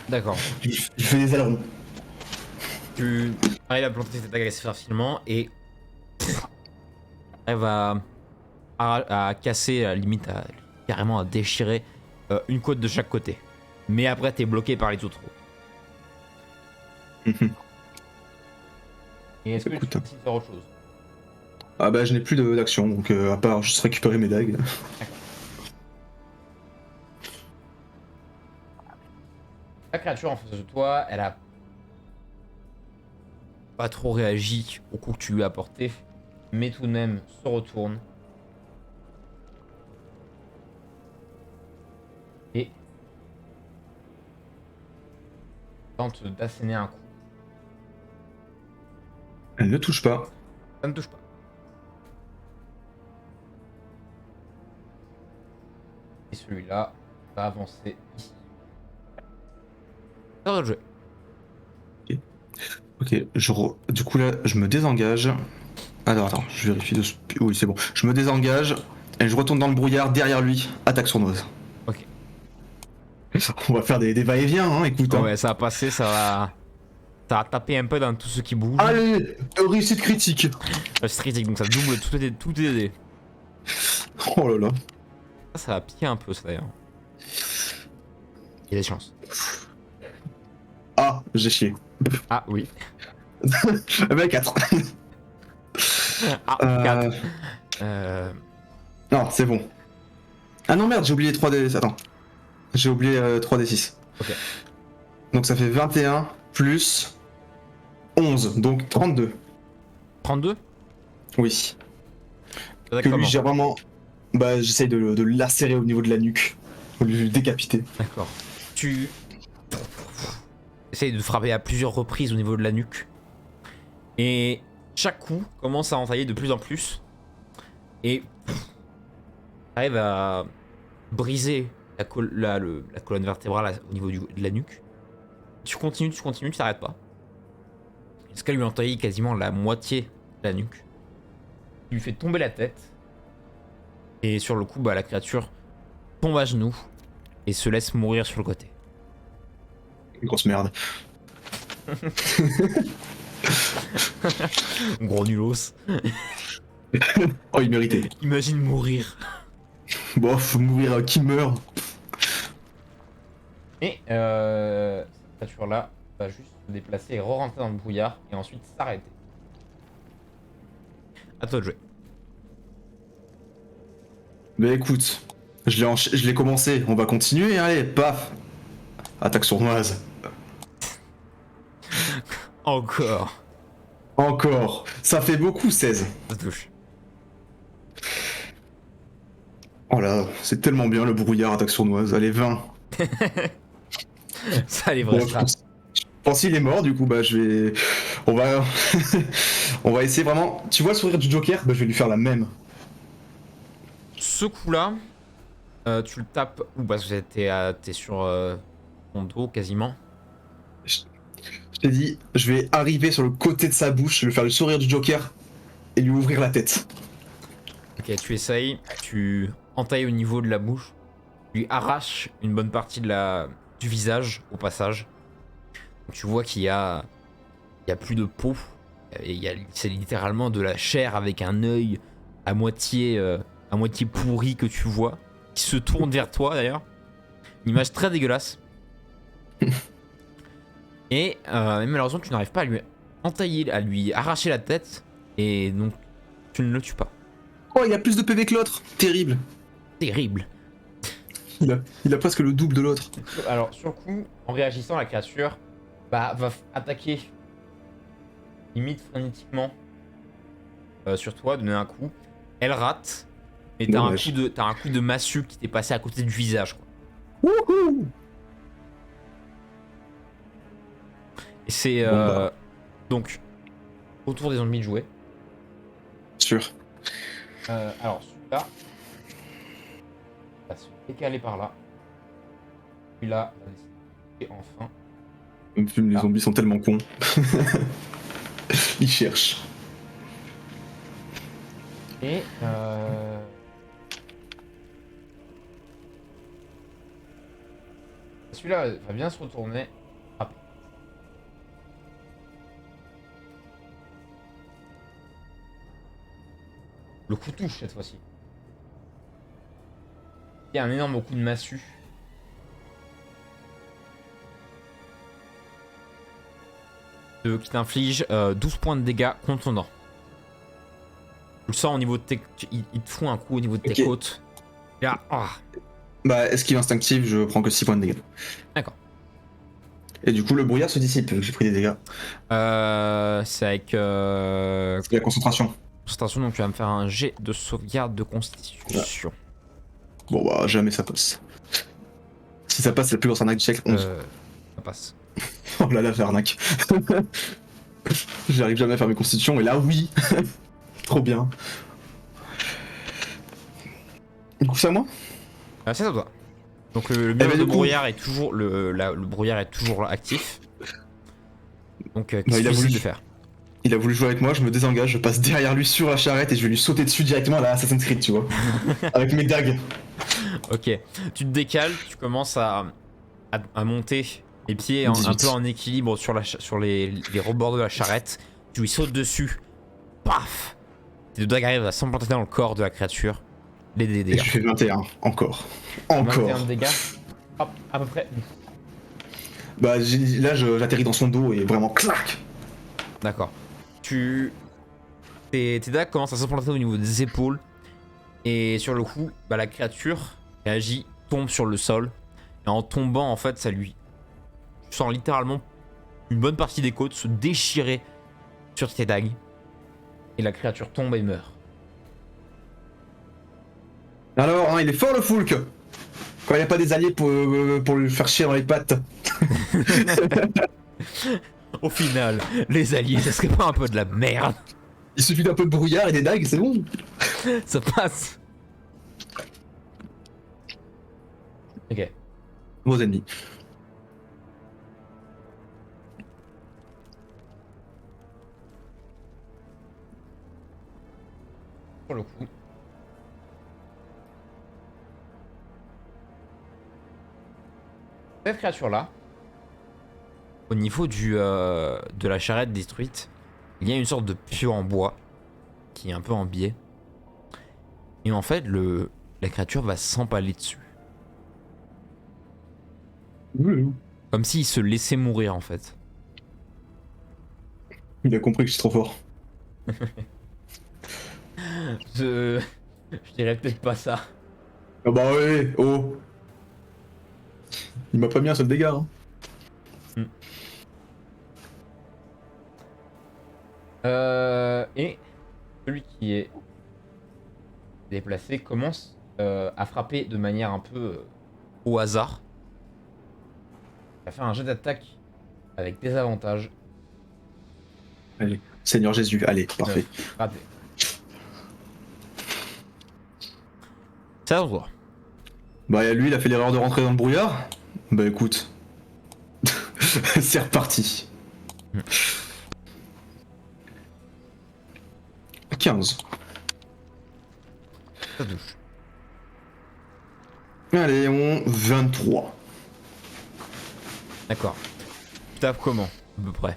D'accord. Je fais des ailerons. Tu arrives à planter cette attaque assez facilement et elle va à casser, à la limite, carrément à déchirer une côte de chaque côté. Mais après, t'es bloqué par les autres. Et est-ce que Écoute. tu décides de faire autre chose? Ah bah je n'ai plus d'action, donc à part juste récupérer mes dagues. La créature en face de toi, elle a pas trop réagi au coup que tu lui as apporté, mais tout de même se retourne. Et tente d'asséner un coup. Elle ne touche pas. Ça ne touche pas. Et celui-là va avancer ici. Ça va jouer. Ok, du coup là, je me désengage. Attends, je vérifie de... Oui, c'est bon. Je me désengage et je retourne dans le brouillard derrière lui. Attaque sournoise. Ok. On va faire des va-et-vient, hein, écoute. Hein. Ouais, ça va passer, ça va taper un peu dans tout ce qui bouge. Allez, réussite critique. C'est critique, donc ça double tout est dés. Oh là là. Ça va piquer un peu, ça d'ailleurs. Il y a des chances. Ah, j'ai chié. Ah oui. Ah bah 4. Ah, 4. Non, c'est bon. Ah non merde, j'ai oublié 3D... Attends. J'ai oublié 3D6. Ok. Donc ça fait 21 plus 11, donc 32. 32. Oui. Ça Que lui, comment? j'ai vraiment... Bah j'essaye de le lacérer au niveau de la nuque. Au lieu de le décapiter. D'accord. Tu essayes de frapper à plusieurs reprises au niveau de la nuque. Et chaque coup commence à entailler de plus en plus. Et arrive à briser la colonne vertébrale au niveau de la nuque. Tu continues, tu t'arrêtes pas. Jusqu'à lui entailler quasiment la moitié de la nuque. Il lui fait tomber la tête. Et sur le coup, bah, la créature tombe à genoux et se laisse mourir sur le côté. Une grosse merde. Gros nulos. Oh, il méritait. Imagine mourir. Bon, faut mourir qui meurt. Et cette créature-là va juste se déplacer et re-rentrer dans le brouillard et ensuite s'arrêter. À toi de jouer. Mais écoute, je l'ai commencé, on va continuer, allez, paf. Attaque sournoise. Encore. Encore. Ça fait beaucoup, 16. Ça touche. Oh là, c'est tellement bien le brouillard, attaque sournoise. Allez, 20. Ça, les vrais Bon, stats. je pense qu'il est mort, du coup, bah je vais... On va... On va essayer vraiment... Tu vois le sourire du Joker? Bah je vais lui faire la même. Ce coup-là, tu le tapes où? Parce que t'es sur ton dos quasiment. Je t'ai dit, je vais arriver sur le côté de sa bouche, lui faire le sourire du Joker et lui ouvrir la tête. Ok, tu essayes, tu entailles au niveau de la bouche, tu lui arraches une bonne partie du visage au passage. Donc, tu vois il y a plus de peau, et c'est littéralement de la chair avec un œil à moitié pourri que tu vois, qui se tourne vers toi d'ailleurs. Une image très dégueulasse. Et malheureusement, tu n'arrives pas à lui entailler, à lui arracher la tête, et donc tu ne le tues pas. Oh, il a plus de PV que l'autre. Terrible. Terrible. Il a presque le double de l'autre. Alors, sur le coup, en réagissant, la créature va attaquer limite frénétiquement sur toi, donner un coup. Elle rate, mais t'as un coup de massue qui t'est passé à côté du visage, quoi. Wouhou. Et c'est Bon, bah. donc autour des zombies de jouer. Sûr. Alors celui-là va se décaler par là. Celui-là va décider. Et enfin. Les zombies sont tellement cons. Ils cherchent. Et celui-là va bien se retourner. Après. Le coup touche cette fois-ci. Il y a un énorme coup de massue. Qui t'inflige 12 points de dégâts contondants. Tu le sens au niveau de tes... Il te fout un coup au niveau de tes côtes. Et là, Bah, esquive instinctive, je prends que 6 points de dégâts. D'accord. Et du coup, le brouillard se dissipe, j'ai pris des dégâts. C'est avec... C'est la concentration. Concentration, donc tu vas me faire un jet de sauvegarde de constitution. Bon, bah, jamais ça passe. Si ça passe, c'est la plus grosse arnaque du siècle. 11. Ça passe. Oh là là, l'arnaque. J'arrive jamais à faire mes constitutions, et là, oui. Trop bien. Du coup, c'est à moi? C'est à toi. Donc le mur de brouillard est toujours le brouillard est toujours actif. Donc qu'est-ce que tu décides de faire? Il a voulu jouer avec moi, je me désengage, je passe derrière lui sur la charrette et je vais lui sauter dessus directement à la Assassin's Creed, tu vois. Avec mes dagues. Ok, tu te décales, tu commences à monter les pieds un peu en équilibre sur les rebords de la charrette. Tu lui sautes dessus. Paf! Tes deux dagues arrivent à s'implanter dans le corps de la créature. Les dégâts. Et je fais 21, encore. 21 de dégâts. Hop, à peu près. Bah là j'atterris dans son dos et vraiment clac. D'accord. Tes dagues commencent à s'implanter au niveau des épaules. Et sur le coup, bah, la créature réagit, tombe sur le sol. Et en tombant, en fait, tu sens littéralement une bonne partie des côtes se déchirer sur tes dagues. Et la créature tombe et meurt. Alors, hein, il est fort le Foulk. Quand il n'y a pas des alliés pour lui faire chier dans les pattes. Au final, les alliés, ça serait pas un peu de la merde? Il suffit d'un peu de brouillard et des dagues, c'est bon. Ça passe. Ok. Vos ennemis. Pour le coup. Cette créature-là, au niveau de la charrette détruite, il y a une sorte de pieu en bois qui est un peu en biais. Et en fait, la créature va s'empaler dessus. Comme s'il se laissait mourir en fait. Il a compris que je suis trop fort. Je dirais peut-être pas ça. Ah bah ouais, oh. Il m'a pas mis un seul dégât. Hein. Et celui qui est déplacé commence à frapper de manière un peu au hasard. Il va faire un jet d'attaque avec des avantages. Allez, Seigneur Jésus, allez, parfait. Raté. C'est à ton tour. Bah lui, il a fait l'erreur de rentrer dans le brouillard. Bah écoute, c'est reparti. 15. Ça touche. Allez, on 23. D'accord. Tu tapes comment, à peu près?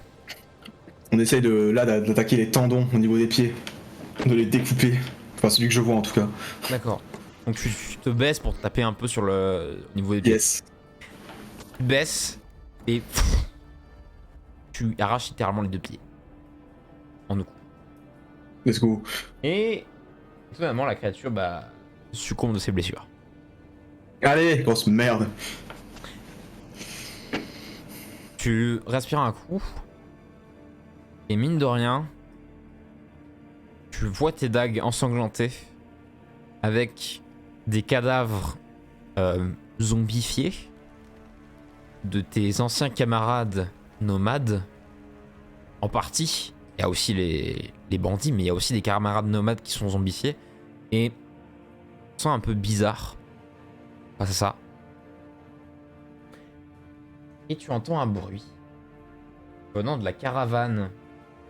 On essaye d'attaquer les tendons au niveau des pieds, de les découper. Enfin, celui que je vois en tout cas. D'accord. Donc tu te baisses pour te taper un peu sur au niveau des pieds. Yes. Tu te baisses et tu arraches littéralement les deux pieds. En deux coups. Let's go. Et finalement la créature succombe de ses blessures. Allez, grosse merde. Tu respires un coup. Et mine de rien, tu vois tes dagues ensanglantées avec des cadavres zombifiés de tes anciens camarades nomades. En partie, il y a aussi les bandits, mais il y a aussi des camarades nomades qui sont zombifiés. Et tu te sens un peu bizarre face à ça. Et tu entends un bruit venant de la caravane,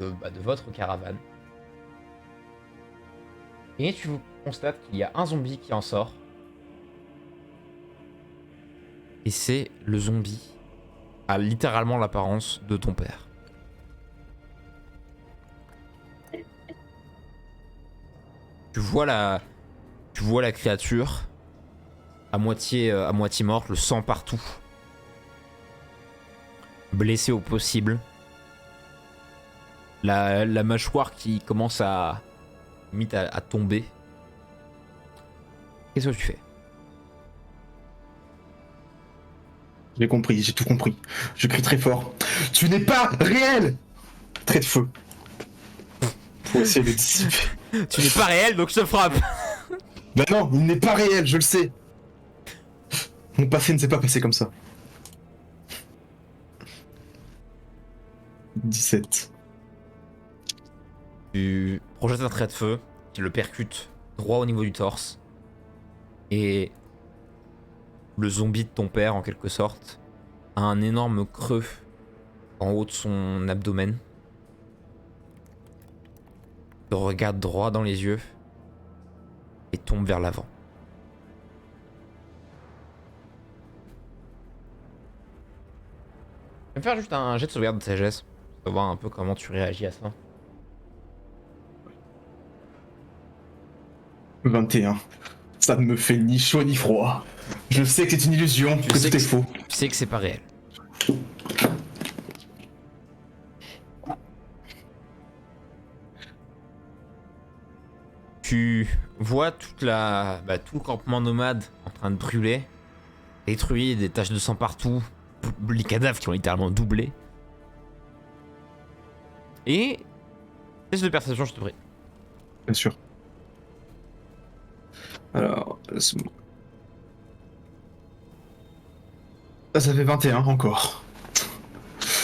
de votre caravane. Et tu constates qu'il y a un zombie qui en sort. Et c'est le zombie a littéralement l'apparence de ton père. Tu vois la créature à moitié morte, le sang partout. Blessée au possible. La mâchoire qui commence à tomber. Qu'est-ce que tu fais? J'ai compris, j'ai tout compris. Je crie très fort. Tu n'es pas réel. Trait de feu. Faut essayer de dissiper. Tu n'es pas réel, donc je te frappe. Bah non, il n'est pas réel, je le sais. Mon passé ne s'est pas passé comme ça. 17. Tu projettes un trait de feu qui le percute droit au niveau du torse. Et le zombie de ton père, en quelque sorte, a un énorme creux en haut de son abdomen. Te regarde droit dans les yeux et tombe vers l'avant. Je vais faire juste un jet de sauvegarde de sagesse pour voir un peu comment tu réagis à ça. 21. Ça ne me fait ni chaud ni froid. Je sais que c'est une illusion, que tout est faux. Tu sais que c'est pas réel. Tu vois tout le campement nomade en train de brûler, détruit, des taches de sang partout, les cadavres qui ont littéralement doublé. Et test de perception, je te prie. Bien sûr. Alors, ça fait 21 encore.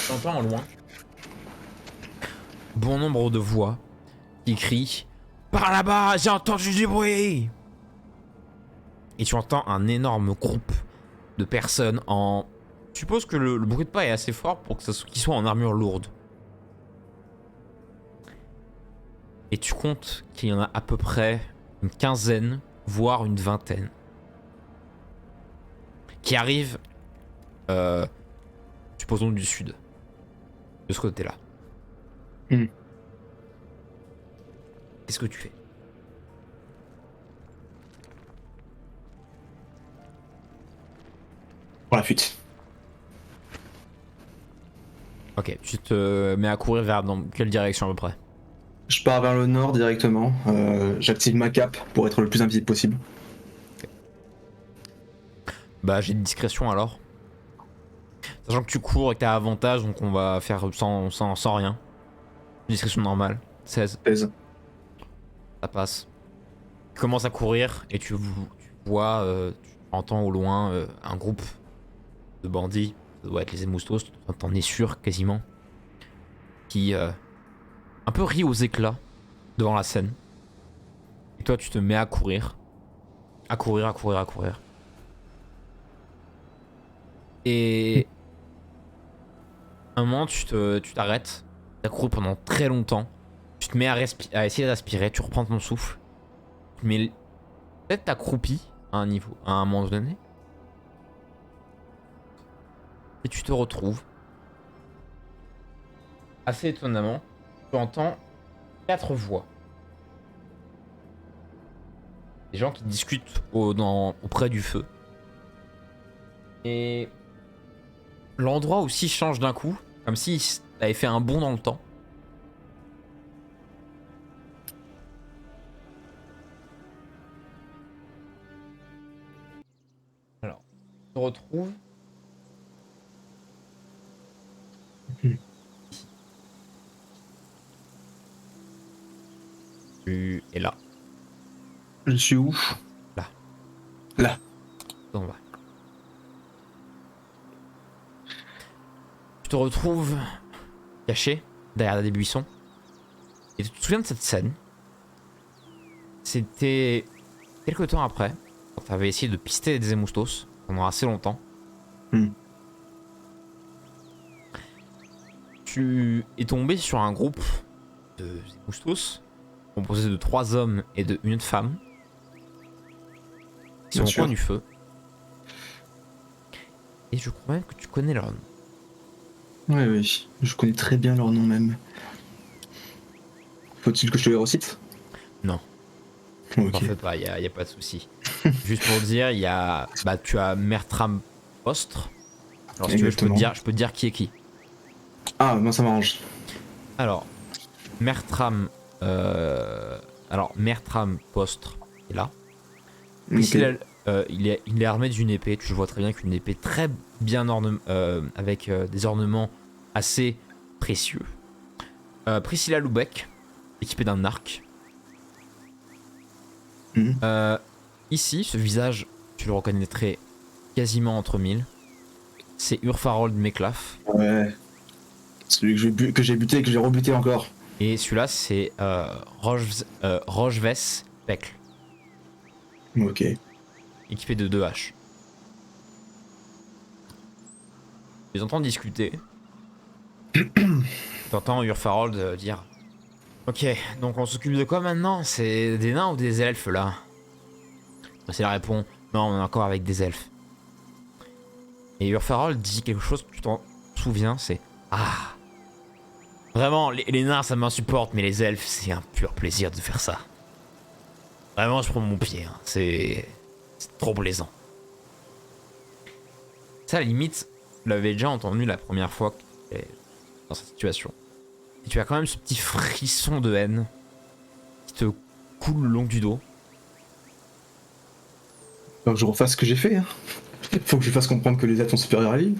Tu entends en loin bon nombre de voix qui crient « Par là-bas, j'ai entendu du bruit !» Et tu entends un énorme groupe de personnes en... Je suppose que le bruit de pas est assez fort pour qu'ils soient en armure lourde. Et tu comptes qu'il y en a à peu près une quinzaine, voire une vingtaine, qui arrivent, supposons du sud, de ce côté-là. Qu'est-ce que tu fais? Pour la fuite. Ok, tu te mets à courir vers dans quelle direction à peu près? Je pars vers le nord directement. J'active ma cape pour être le plus invisible possible. Bah j'ai une discrétion alors. Sachant que tu cours et que t'as avantage, donc on va faire sans rien. Discrétion normale. 16, 16. ça passe. Tu commences à courir et tu vois, tu entends au loin un groupe de bandits. Ça doit être les Emoustos, t'en es sûr quasiment. Qui un peu rit aux éclats devant la scène. Et toi tu te mets à courir. À courir, à courir, à courir. Et à un moment tu t'arrêtes. Tu as couru pendant très longtemps. Tu te mets à essayer d'aspirer, tu reprends ton souffle. Mais peut-être t'accroupis à un niveau, à un moment donné. Et tu te retrouves. Assez étonnamment, tu entends 4 voix. Des gens qui discutent auprès du feu. Et l'endroit aussi change d'un coup, comme si t'avais fait un bond dans le temps. Alors, tu te retrouves. Tu es là. Je suis où? Là. Là. En bas. Tu te retrouves caché derrière des buissons. Et tu te souviens de cette scène? C'était quelques temps après, quand tu avais essayé de pister des Emoustos pendant assez longtemps. Hmm. Tu es tombé sur un groupe de Emoustos composé de 3 hommes et de une femme qui sont Bien au sûr. coin du feu. Et je crois même que tu connais leur nom. Oui, oui. Je connais très bien leur nom même. Faut-il que je te les recite? Non, t'en Ok. fais pas, y a pas de souci. Juste pour dire, tu as Mertram Postre. Alors si tu veux, Exactement. je peux te dire qui est qui. Ah, moi ça m'arrange. Alors, Mertram, Mertram Postre est là. Ok. Il est armé d'une épée. Tu le vois très bien qu'une épée très bien avec des ornements assez précieux. Priscilla Lubeck, équipée d'un arc. Mhm. Ici, ce visage, tu le reconnaîtrais quasiment entre mille. C'est Urfarold Meklaf. Ouais. Celui que j'ai buté et que j'ai rebuté encore. Et celui-là, c'est Rojves Pekl, Ok. équipé de 2 haches. Tu les entends discuter. T'entends Urfarold dire: Ok, donc on s'occupe de quoi maintenant? C'est des nains ou des elfes là? C'est la réponse: Non, on est encore avec des elfes. Et Urfarold dit quelque chose que tu t'en souviens, c'est: Ah, vraiment, les nains ça m'insupporte, mais les elfes c'est un pur plaisir de faire ça. Vraiment, je prends mon pied, hein. C'est trop plaisant. Ça, à la limite, tu l'avais déjà entendu la première fois que tu étais dans cette situation. Et tu as quand même ce petit frisson de haine qui te coule le long du dos. Faut que je refasse ce que j'ai fait. Hein. Faut que je fasse comprendre que les elfes sont supérieurs à lui.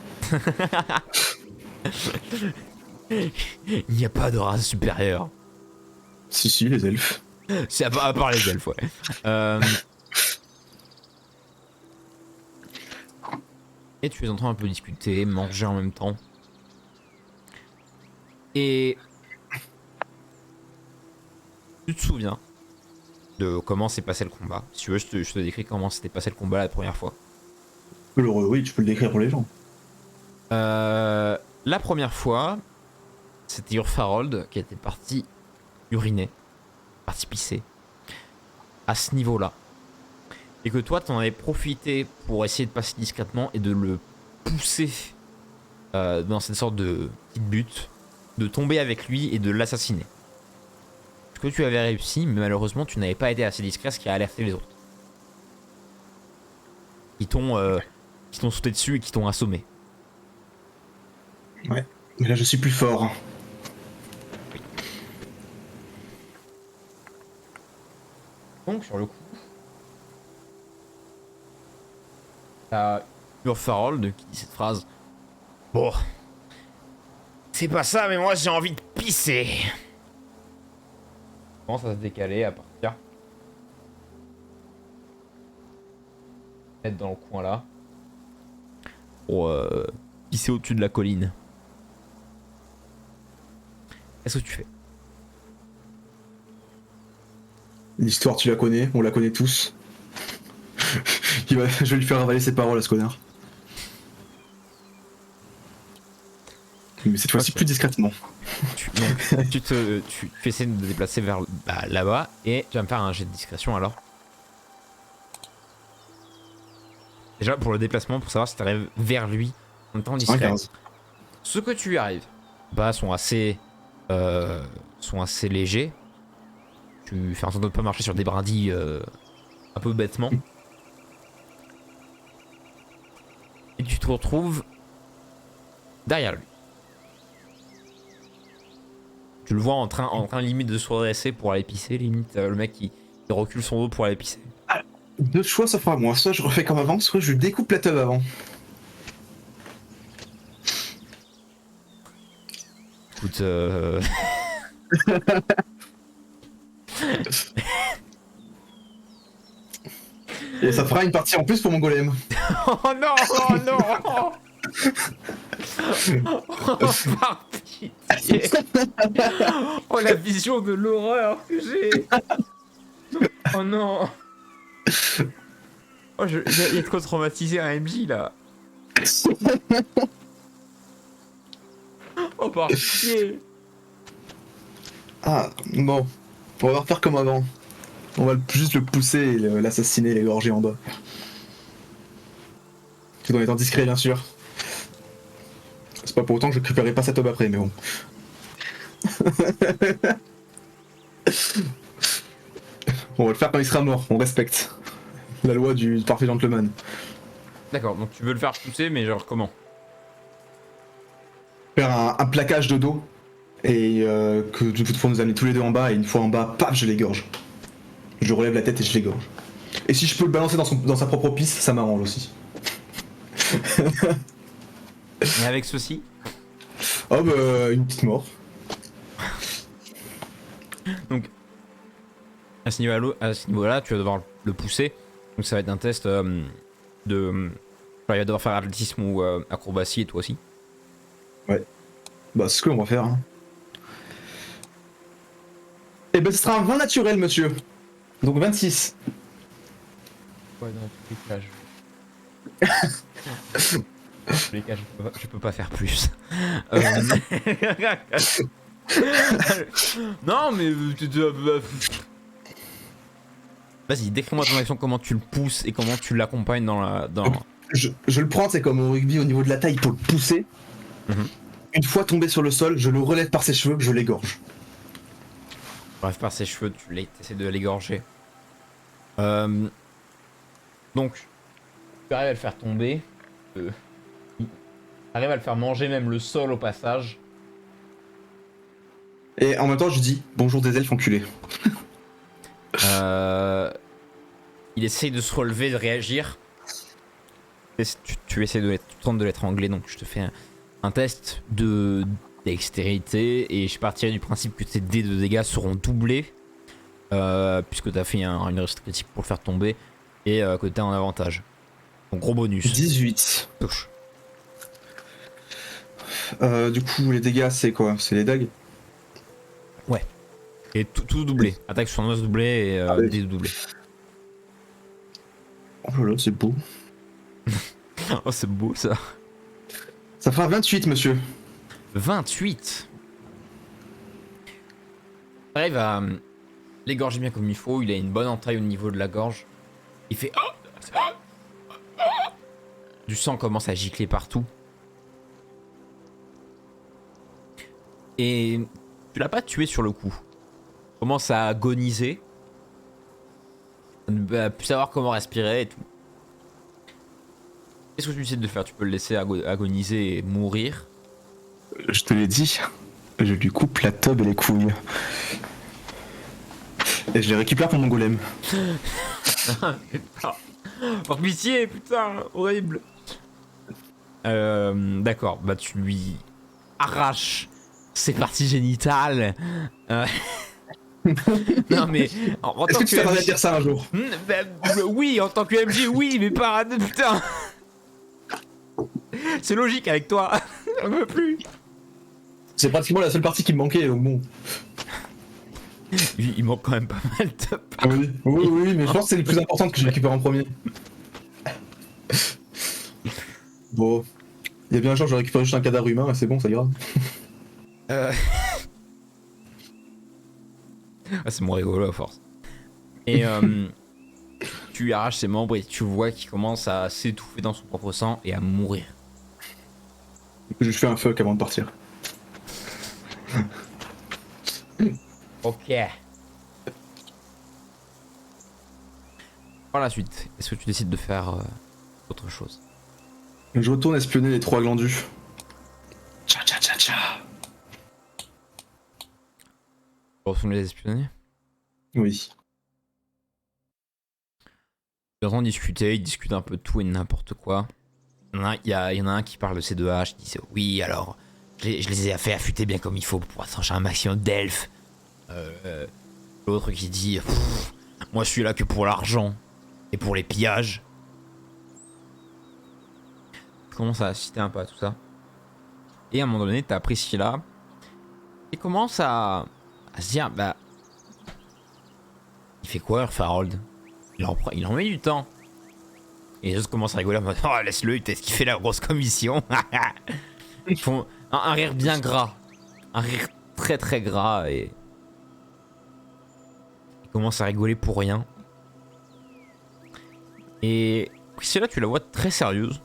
Il n'y a pas de race supérieure. Si, les elfes. C'est à part les elfes, ouais. Et tu les entends un peu discuter, manger en même temps. Et tu te souviens de comment s'est passé le combat. Si tu veux, je te décris comment s'était passé le combat la première fois. Oui, tu peux le décrire pour les gens. La première fois, c'était Urfarold qui était parti uriner, parti pisser, à ce niveau-là. Et que toi, t'en avais profité pour essayer de passer discrètement et de le pousser dans cette sorte de petite butte, de tomber avec lui et de l'assassiner. que tu avais réussi, mais malheureusement tu n'avais pas été assez discret, ce qui a alerté les autres. Qui t'ont sauté dessus et qui t'ont assommé. Ouais. Mais là, je suis plus fort. Donc sur le coup, t'as Urfarold qui dit cette phrase. Bon, c'est pas ça, mais moi j'ai envie de pisser. Commence à se décaler, à partir. Être dans le coin là. Pour pisser au-dessus de la colline. Qu'est-ce que tu fais? L'histoire, tu la connais, on la connaît tous. Je vais lui faire avaler ses paroles à ce connard. Mais cette fois-ci Ok. plus discrètement. Tu essaies de te déplacer vers là-bas et tu vas me faire un jet de discrétion alors. Déjà pour le déplacement, pour savoir si tu arrives vers lui en étant discret. 15. Ce que tu y arrives, bah sont assez légers. Tu fais en sorte de ne pas marcher sur des brindilles un peu bêtement. Et tu te retrouves derrière lui. Tu le vois en train limite de se redresser pour aller pisser, limite le mec qui recule son dos pour aller pisser. Deux choix s'offrent à moi. Soit je refais comme avant, soit je découpe la teub avant. Écoute, Et ça fera une partie en plus pour mon golem. oh non, oh non. Oh, par pitié. Oh la vision de l'horreur que j'ai. Oh non. Oh, il y a de quoi traumatiser un MJ là. Oh par pitié. Ah, bon. On va refaire comme avant. On va juste le pousser et l'assassiner et l'égorger en bas. Tout en étant discret, bien sûr. C'est pas pour autant que je récupérerai pas cette teub après, mais bon. On va le faire quand il sera mort, on respecte. La loi du parfait gentleman. D'accord, donc tu veux le faire pousser, mais genre comment? Faire un plaquage de dos et que de toute façon nous amener tous les deux en bas et une fois en bas, paf, je l'égorge. Je relève la tête et je l'égorge. Et si je peux le balancer dans sa propre piste, ça m'arrange aussi. Et avec ceci? Oh bah, une petite mort. Donc, à ce niveau-là, tu vas devoir le pousser. Donc ça va être un test de... Enfin, il va devoir faire athlétisme ou acrobatie et toi aussi. Ouais. Bah c'est ce que l'on va faire. Hein. Et ben ce sera un 20 naturel, monsieur. Donc 26. Ouais, dans tous les cas, dans tous les cas, je peux pas faire plus. Non, mais... Vas-y, décris-moi ton action, comment tu le pousses et comment tu l'accompagnes dans la... Je le prends, c'est comme au rugby au niveau de la taille pour le pousser. Mhm. Une fois tombé sur le sol, je le relève par ses cheveux, je l'égorge. Bref, par ses cheveux, tu essaies de l'égorger. Donc, tu arrives à le faire tomber. Tu arrives à le faire manger même le sol au passage. Et en même temps, je dis bonjour des elfes enculés. Il essaye de se relever, de réagir. Tu essaies tu tentes de l'étrangler, donc je te fais un test de dextérité et je partirai du principe que tes dés de dégâts seront doublés puisque tu as fait une réussite critique pour le faire tomber et que tu as un avantage. Donc gros bonus. 18. Touche. Du coup, les dégâts, c'est quoi? C'est les dagues? Ouais. Et tout doublé. Attaque sur noise doublé et oui. dés doublés. Oh là là, c'est beau. Oh, c'est beau ça. Ça fera 28, monsieur. 28. Arrive à l'égorger bien comme il faut. Il a une bonne entaille au niveau de la gorge. Il fait... Du sang commence à gicler partout. Et tu l'as pas tué sur le coup. commence à agoniser. Ne va plus savoir comment respirer et tout. Qu'est-ce que tu décides de faire? Tu peux le laisser agoniser et mourir. Je te l'ai dit, je lui coupe la tube et les couilles. Et je les récupère pour mon golem. Par pitié, putain, horrible. D'accord, bah tu lui arraches ses parties génitales. Non mais en Est-ce tant que tu t'attendais à MJ... dire ça un jour? Oui, en tant que MJ, oui, mais pas... Putain. C'est logique avec toi. J'en veux plus. C'est pratiquement la seule partie qui me manquait, donc bon. Il manque quand même pas mal de parties. Oui, oui, oui, mais je pense que c'est le plus important que je récupère en premier. Bon, il y a bien un jour je récupère juste un cadavre humain et c'est bon, ça ira. Ah, c'est mon rigolo à force. Et tu lui arraches ses membres et tu vois qu'il commence à s'étouffer dans son propre sang et à mourir. Je fais un fuck avant de partir. Ok. Par la suite, est-ce que tu décides de faire autre chose? Je retourne espionner les 3 glandus. Tcha tcha tcha tcha. Tu retournes les espionner? Oui. Ils entendent discuter, ils discutent un peu de tout et de n'importe quoi. Il y en a un qui parle de ces deux haches, qui dit oui alors, je les ai fait affûter bien comme il faut pour pouvoir trancher un maximum d'elfes. L'autre qui dit moi je suis là que pour l'argent et pour les pillages. Tu commences à assister un peu à tout ça. Et à un moment donné, t'as Priscilla et commence à se dire bah il fait quoi Farold? Il en met du temps. Et les autres commencent à rigoler en mode oh laisse-le, peut-être qu'il fait la grosse commission. Ils font un rire bien gras. Un rire très très gras et ils commencent à rigoler pour rien. Et Priscilla, tu la vois très sérieuse.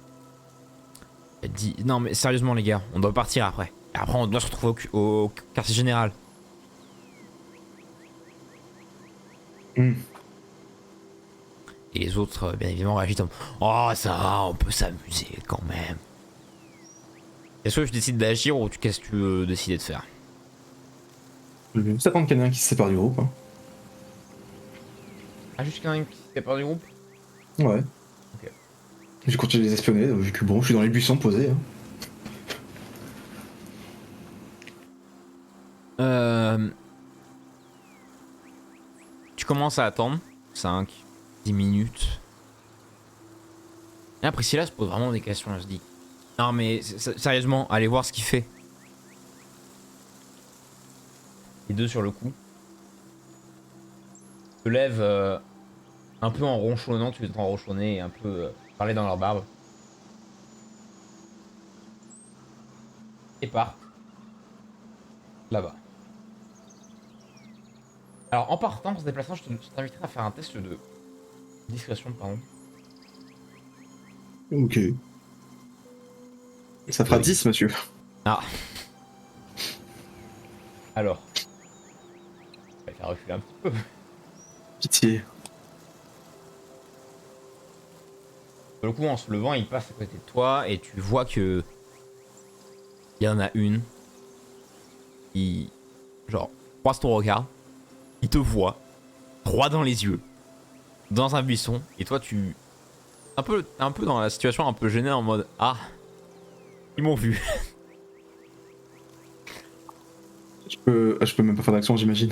Elle dit non mais sérieusement les gars, on doit partir après. Et après on doit se retrouver au quartier général. Et les autres, bien évidemment, réagissent comme oh ça va, on peut s'amuser quand même. Est-ce que tu décides d'agir ou qu'est-ce que tu veux décider de faire? Je vais juste attendre qu'il y en ait un qui se sépare du groupe. Hein. Ah, juste quelqu'un qui se sépare du groupe? Ouais. Ok. Je continue de les espionner, vu que bon, je suis dans les buissons posés. Hein. Tu commences à attendre 5, 10 minutes. Et là, Priscilla se pose vraiment des questions. Elle se dit non, mais sérieusement, allez voir ce qu'il fait. Les deux sur le coup se lèvent un peu en ronchonnant. Tu les entends ronchonner et un peu parler dans leur barbe. Et partent là-bas. Alors en partant, en se déplaçant, je t'inviterai à faire un test de discrétion, pardon. Ok. Ça fera 10, monsieur. Ah. Alors. Je vais faire reculer un petit peu. Pitié. Sur le coup, en se levant, il passe à côté de toi et tu vois que il y en a une qui, genre, croise ton regard, il te voit, droit dans les yeux, dans un buisson, et toi tu... un peu dans la situation un peu gênée en mode ah, ils m'ont vu. Je peux même pas faire d'action, j'imagine.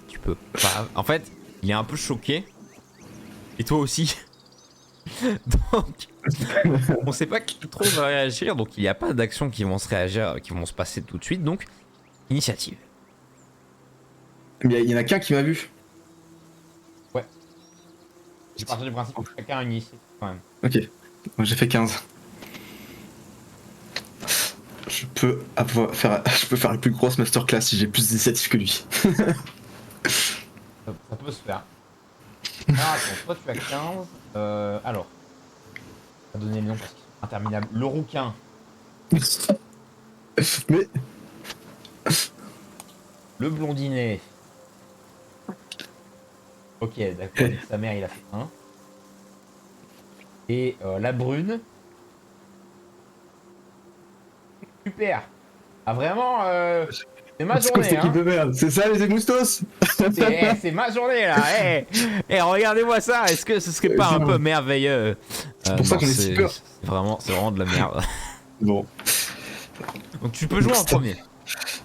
Tu peux. Enfin, en fait, il est un peu choqué, et toi aussi. Donc, on sait pas qui trop va réagir, donc il n'y a pas d'actions qui vont se passer tout de suite, donc initiative. Mais il y en a qu'un qui m'a vu. Ouais. J'ai parti du principe que chacun a une initiative quand même. Ok. Moi j'ai fait 15. Je peux faire la plus grosse masterclass si j'ai plus d'initiative que lui. Ça peut se faire. Ah, attends, toi tu as 15. Alors. On va donner le nom parce qu'ils sont interminables. Le rouquin. Mais Le blondinet. Ok, d'accord. Donc, sa mère, il a fait un. Et la brune. Super. Ah, vraiment, c'est ma C'est quoi cette journée, équipe hein. de merde? C'est ça les Egmustos? C'est ma journée, là. Regardez-moi ça. Est-ce que ce serait pas un peu merveilleux? C'est pour ça Non, qu'on est si peur. c'est vraiment de la merde. Bon. Donc, tu peux Donc, jouer en premier.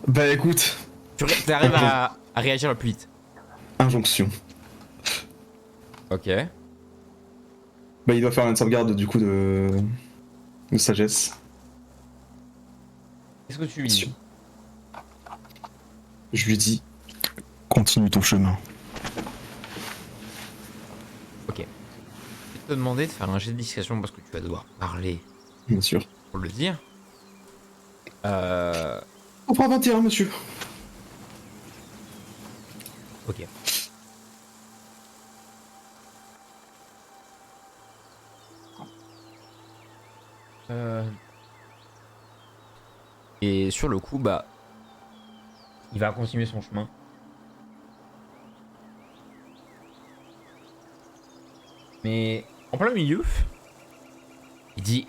bah écoute, Tu arrives à réagir le plus vite. injonction. Ok. Bah il doit faire une sauvegarde du coup de sagesse. Qu'est-ce que tu lui Sûr. dis? Je lui dis, continue ton chemin. Ok. Je vais te demander de faire un jet de discrétion parce que tu vas devoir parler Bien sûr. pour le dire. Euh... On fera 21, monsieur. Ok. Euh... Et sur le coup, bah, il va continuer son chemin. Mais en plein milieu, il dit: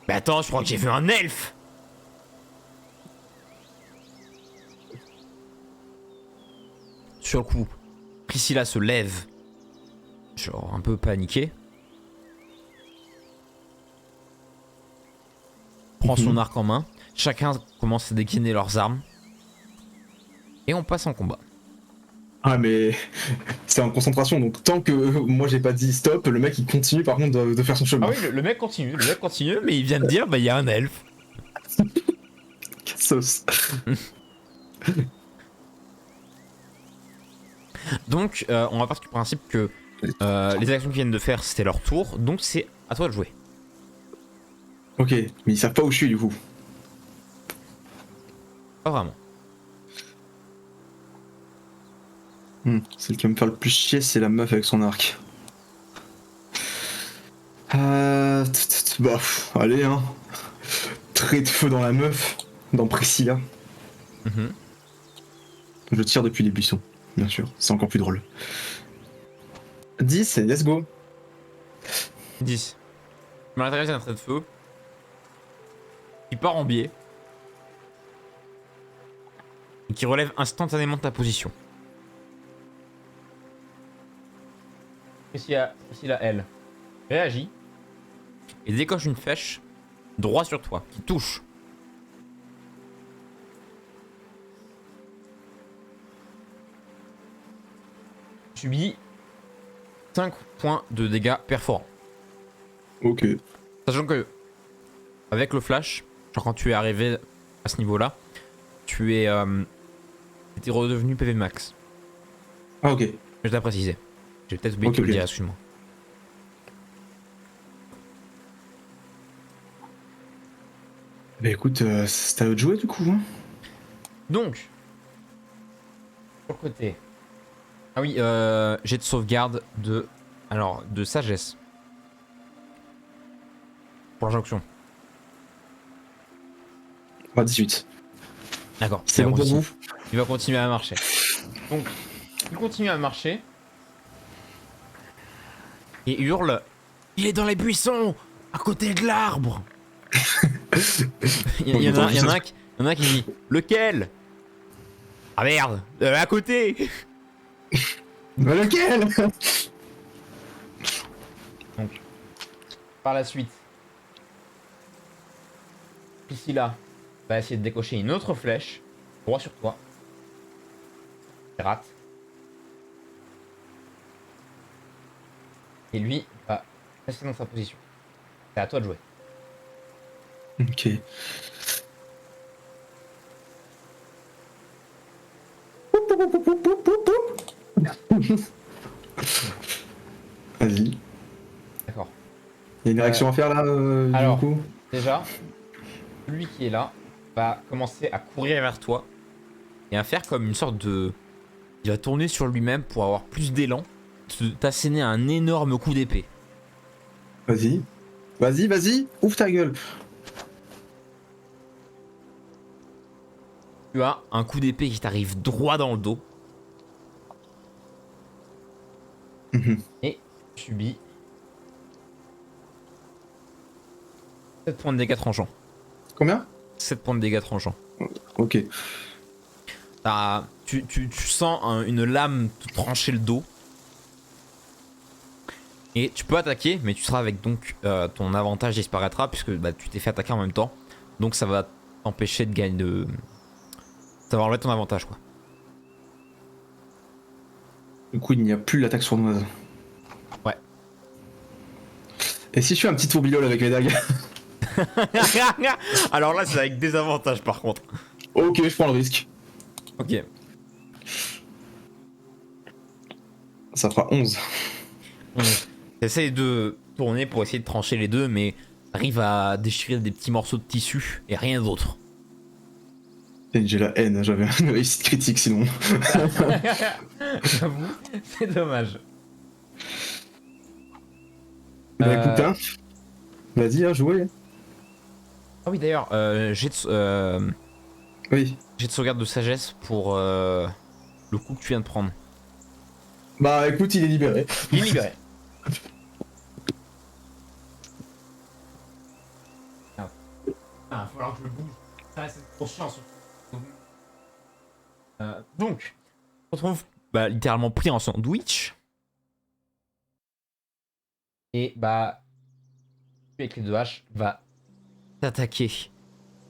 mais attends, je crois que j'ai vu un elfe. Sur le coup, Priscilla se lève, genre un peu paniquée. Prend son arc en main. Chacun commence à dégainer leurs armes. Et on passe en combat. Ah mais c'est en concentration, donc tant que moi j'ai pas dit stop, le mec il continue par contre de faire son Ah chemin. oui, le mec continue, mais il vient de dire, bah il y a un elfe. Sauce. Donc on va partir du principe que les actions qu'ils viennent de faire c'était leur tour, donc c'est à toi de jouer. Ok, mais ils savent pas où je suis du coup. Pas vraiment. Celle qui va me faire le plus chier, c'est la meuf avec son arc. Bah, allez, hein. Trait de feu dans la meuf, dans Priscilla. Mhm. Je tire depuis les buissons, bien sûr. C'est encore plus drôle. 10 et let's go. 10. Il m'intéresse un trait de feu. Il part en biais. Et qui relève instantanément ta position. Priscilla, elle, réagit. Et décoche une flèche droit sur toi, qui touche. Subis 5 points de dégâts perforants. Ok. Sachant que, avec le flash, genre quand tu es arrivé à ce niveau-là, tu es t'es redevenu PV max. Ah ok. Je t'ai précisé. J'ai peut-être oublié de te le dire, excuse-moi. Bah écoute, c'est à eux de jouer du coup. Hein. Donc, sur le côté. Ah oui, j'ai de sauvegarde de. Alors, de sagesse. Pour l'injonction. Ah 18. D'accord. C'est bon pour vous. Il va continuer à marcher. Donc, il continue à marcher. Et hurle: il est dans les buissons, à côté de l'arbre. Il y en a un qui dit: lequel? Ah merde, à côté. Bah lequel? Donc, par la suite, Priscilla va essayer de décocher une autre flèche droit sur toi. Il rate. Et lui va rester dans sa position. C'est à toi de jouer. Ok. Vas-y. D'accord. Il y a une réaction à faire là, Alors, du coup. déjà, celui qui est là va commencer à courir vers toi et à faire comme une sorte de... Il va tourner sur lui-même pour avoir plus d'élan, t'asséner un énorme coup d'épée. Vas-y. Vas-y, vas-y. Ouvre ta gueule. Tu as un coup d'épée qui t'arrive droit dans le dos. Mhm. Et tu subis 7 points de dégâts tranchants. Combien? 7 points de dégâts tranchants. Ok. Tu sens une lame te trancher le dos. Et tu peux attaquer, mais tu seras avec donc ton avantage disparaîtra puisque bah, tu t'es fait attaquer en même temps. Donc ça va t'empêcher de gagner de. Ça va enlever ton avantage quoi. Du coup, il n'y a plus l'attaque sournoise. Ouais. Et si je fais un petit tourbillon avec les dagues? Alors là, c'est avec des avantages par contre. Ok, je prends le risque. Ok. Ça fera 11. T'essayes de tourner pour essayer de trancher les deux, mais t'arrives à déchirer des petits morceaux de tissu et rien d'autre. Et j'ai la haine, j'avais une réussite critique sinon. J'avoue, c'est dommage. Bah écoute, hein. Vas-y, hein, jouez. Ah oui, d'ailleurs, Oui. j'ai de sauvegarde de sagesse pour le coup que tu viens de prendre. Bah écoute, il est libéré. Il est libéré. Ah, il va falloir que je bouge. Ça reste trop chiant. Donc, on se retrouve bah, littéralement pris en sandwich. Et bah, avec les deux haches, va t'attaquer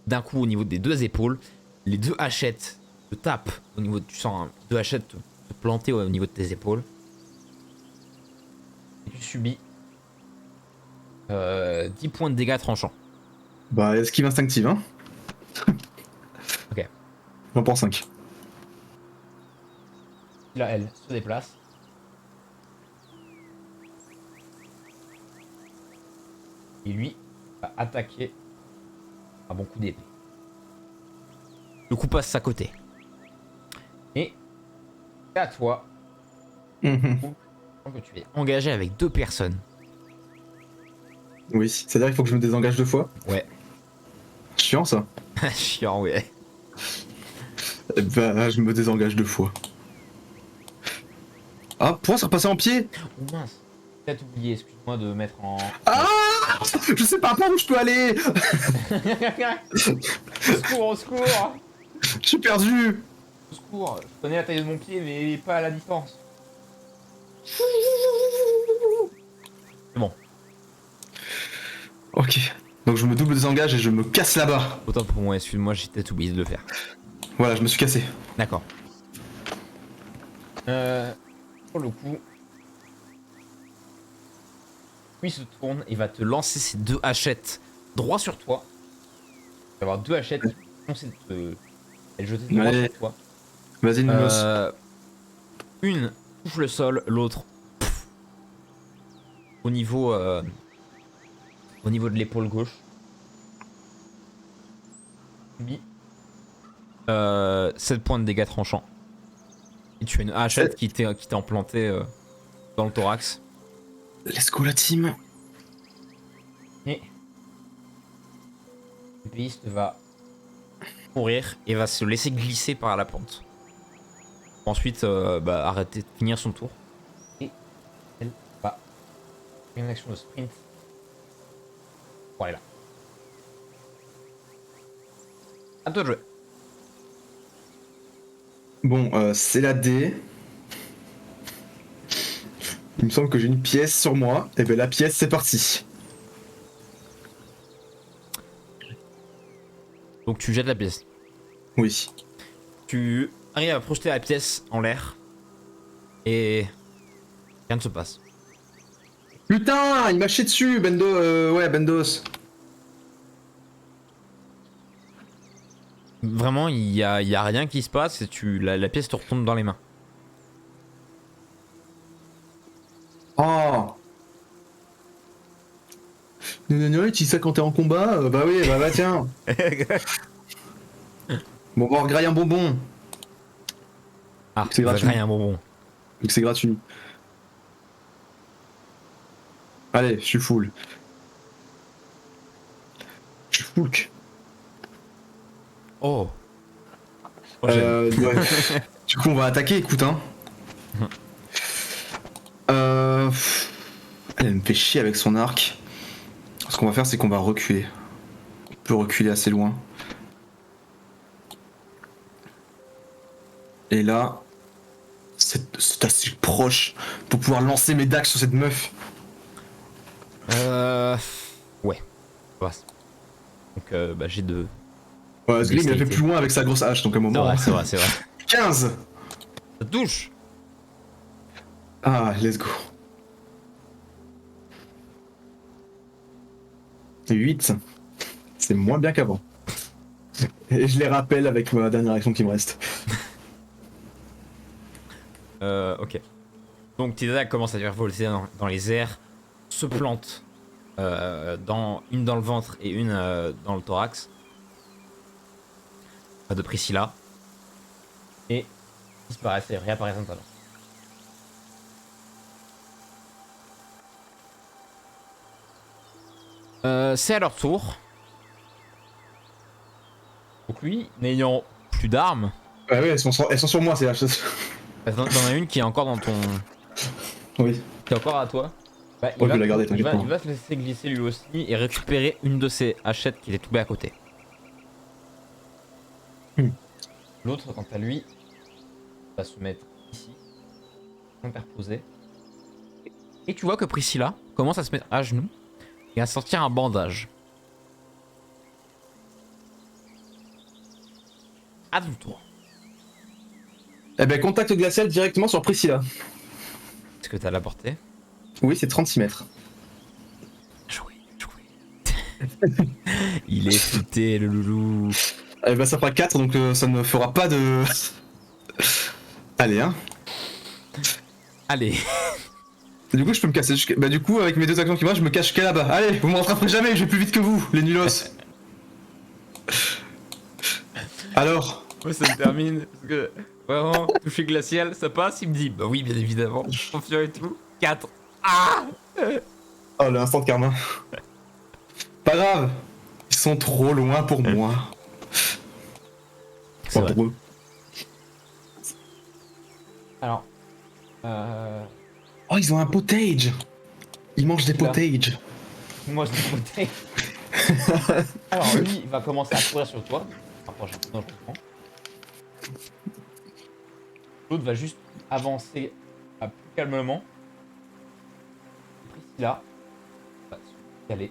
d'un coup au niveau des deux épaules. Les deux hachettes te tapent au niveau de, tu sens hein, deux hachettes te planter au niveau de tes épaules. Et tu subis 10 points de dégâts tranchants. Bah esquive instinctive, hein. Ok. J'en prends 5. Là, elle se déplace. Et lui va attaquer un bon coup d'épée. Le coup passe à côté. Et c'est à toi. Que tu es engagé avec deux personnes. Oui, c'est-à-dire qu'il faut que je me désengage 2 fois. Ouais. Chiant ça. Chiant, ouais. Eh bah je me désengage 2 fois. Ah, pourquoi ça repassait en pied? Oh mince. Peut-être oublié, excuse-moi de mettre en. Ah, je sais pas par où je peux aller. Au secours, au secours! Je suis perdu. Au secours! Je connais la taille de mon pied, mais pas à la distance. C'est bon. Ok. Donc je me double désengage et je me casse là-bas. Autant pour moi, excuse-moi, j'ai peut-être oublié de le faire. Voilà, je me suis cassé. D'accord. Pour le coup. Lui se tourne et va te lancer ses deux hachettes droit sur toi. Il va y avoir deux hachettes qui vont foncer et jeter droit Ouais. sur toi. Vas-y, Nunos. Une touche le sol, l'autre au niveau de l'épaule gauche. Subit 7 points de dégâts tranchants. Et tu as une hachette qui t'est implantée dans le thorax. Let's go la team. Et l'épéiste va courir et va se laisser glisser par la pente. Ensuite, arrêter de finir son tour. Et elle va faire une action de sprint. Pour aller là. À toi de jouer. Bon, c'est la D. Il me semble que j'ai une pièce sur moi. Et ben la pièce, c'est parti. Donc tu jettes la pièce. Oui. Tu arrives à projeter la pièce en l'air. Et rien ne se passe. Putain, il m'a chié dessus, ouais, Bendos. Vraiment, il y a rien qui se passe et la pièce te retombe dans les mains. Oh. Non, tu dis ça quand t'es en combat? Bah oui, bah tiens. Bon, on va regrailler un bonbon. Ah, C'est gratuit. rien, bonbon. Vu que c'est gratuit. Allez, je suis full. Je suis full. Oh. Ouais. Du coup, on va attaquer, écoute, hein. Elle me fait chier avec son arc. Ce qu'on va faire, c'est qu'on va reculer. On peut reculer assez loin. Et là, c'est assez proche pour pouvoir lancer mes dagues sur cette meuf. Ouais. Passe. Donc bah, j'ai de... Ouais, Sgrim, il a fait dextérité. plus loin avec sa grosse hache, donc à un C'est moment. vrai, c'est vrai, c'est vrai. 15. Ça touche. Ah, let's go. 8. C'est moins bien qu'avant. Et je les rappelle avec ma dernière action qui me reste. Ok. Donc tes attaques commencent à virevolter dans les airs, se plantent une dans le ventre et une dans le thorax de Priscilla et disparaissent et réapparaissent en talent. C'est à leur tour. Donc lui, n'ayant plus d'armes, Ouais, ouais, elles sont sur moi, ces haches. t'en as une qui est encore dans ton... Oui. qui est encore à toi. Bah, Oh, je vais la garder, t'inquiète pas. il va se laisser glisser lui aussi et récupérer une de ses hachettes qu'il est tombée à côté. Hmm. L'autre, quant à lui, va se mettre ici, interposé. Et tu vois que Priscilla commence à se mettre à genoux et à sortir un bandage. À ton tour. Eh ben, contact glacial directement sur Priscilla. Est-ce que t'as la portée? Oui, c'est 36 mètres. Joué, joué. Il est futé, le loulou. Eh ben, ça fera 4, donc ça ne fera pas de. Allez, hein. Allez. Du coup, je peux me casser. Bah, du coup, avec mes 2 actions qui me restent, je me cache qu'à là-bas. Allez, vous me rattraperez jamais, je vais plus vite que vous, les nulos. Alors, Ouais, ça me termine. Parce que vraiment, toucher glacial, ça passe. Il me dit, bah oui, bien évidemment. Confiant et tout. 4. Ah! oh, l'instant de karma. Pas grave, ils sont trop loin pour moi. C'est vrai. Pour eux. Alors, Oh, ils ont un potage. Ils mangent des Là. potages. moi je te côté. Alors lui, il va commencer à courir sur toi. Rapproche un peu dangereusement. L'autre va juste avancer plus calmement. Priscilla va se caler.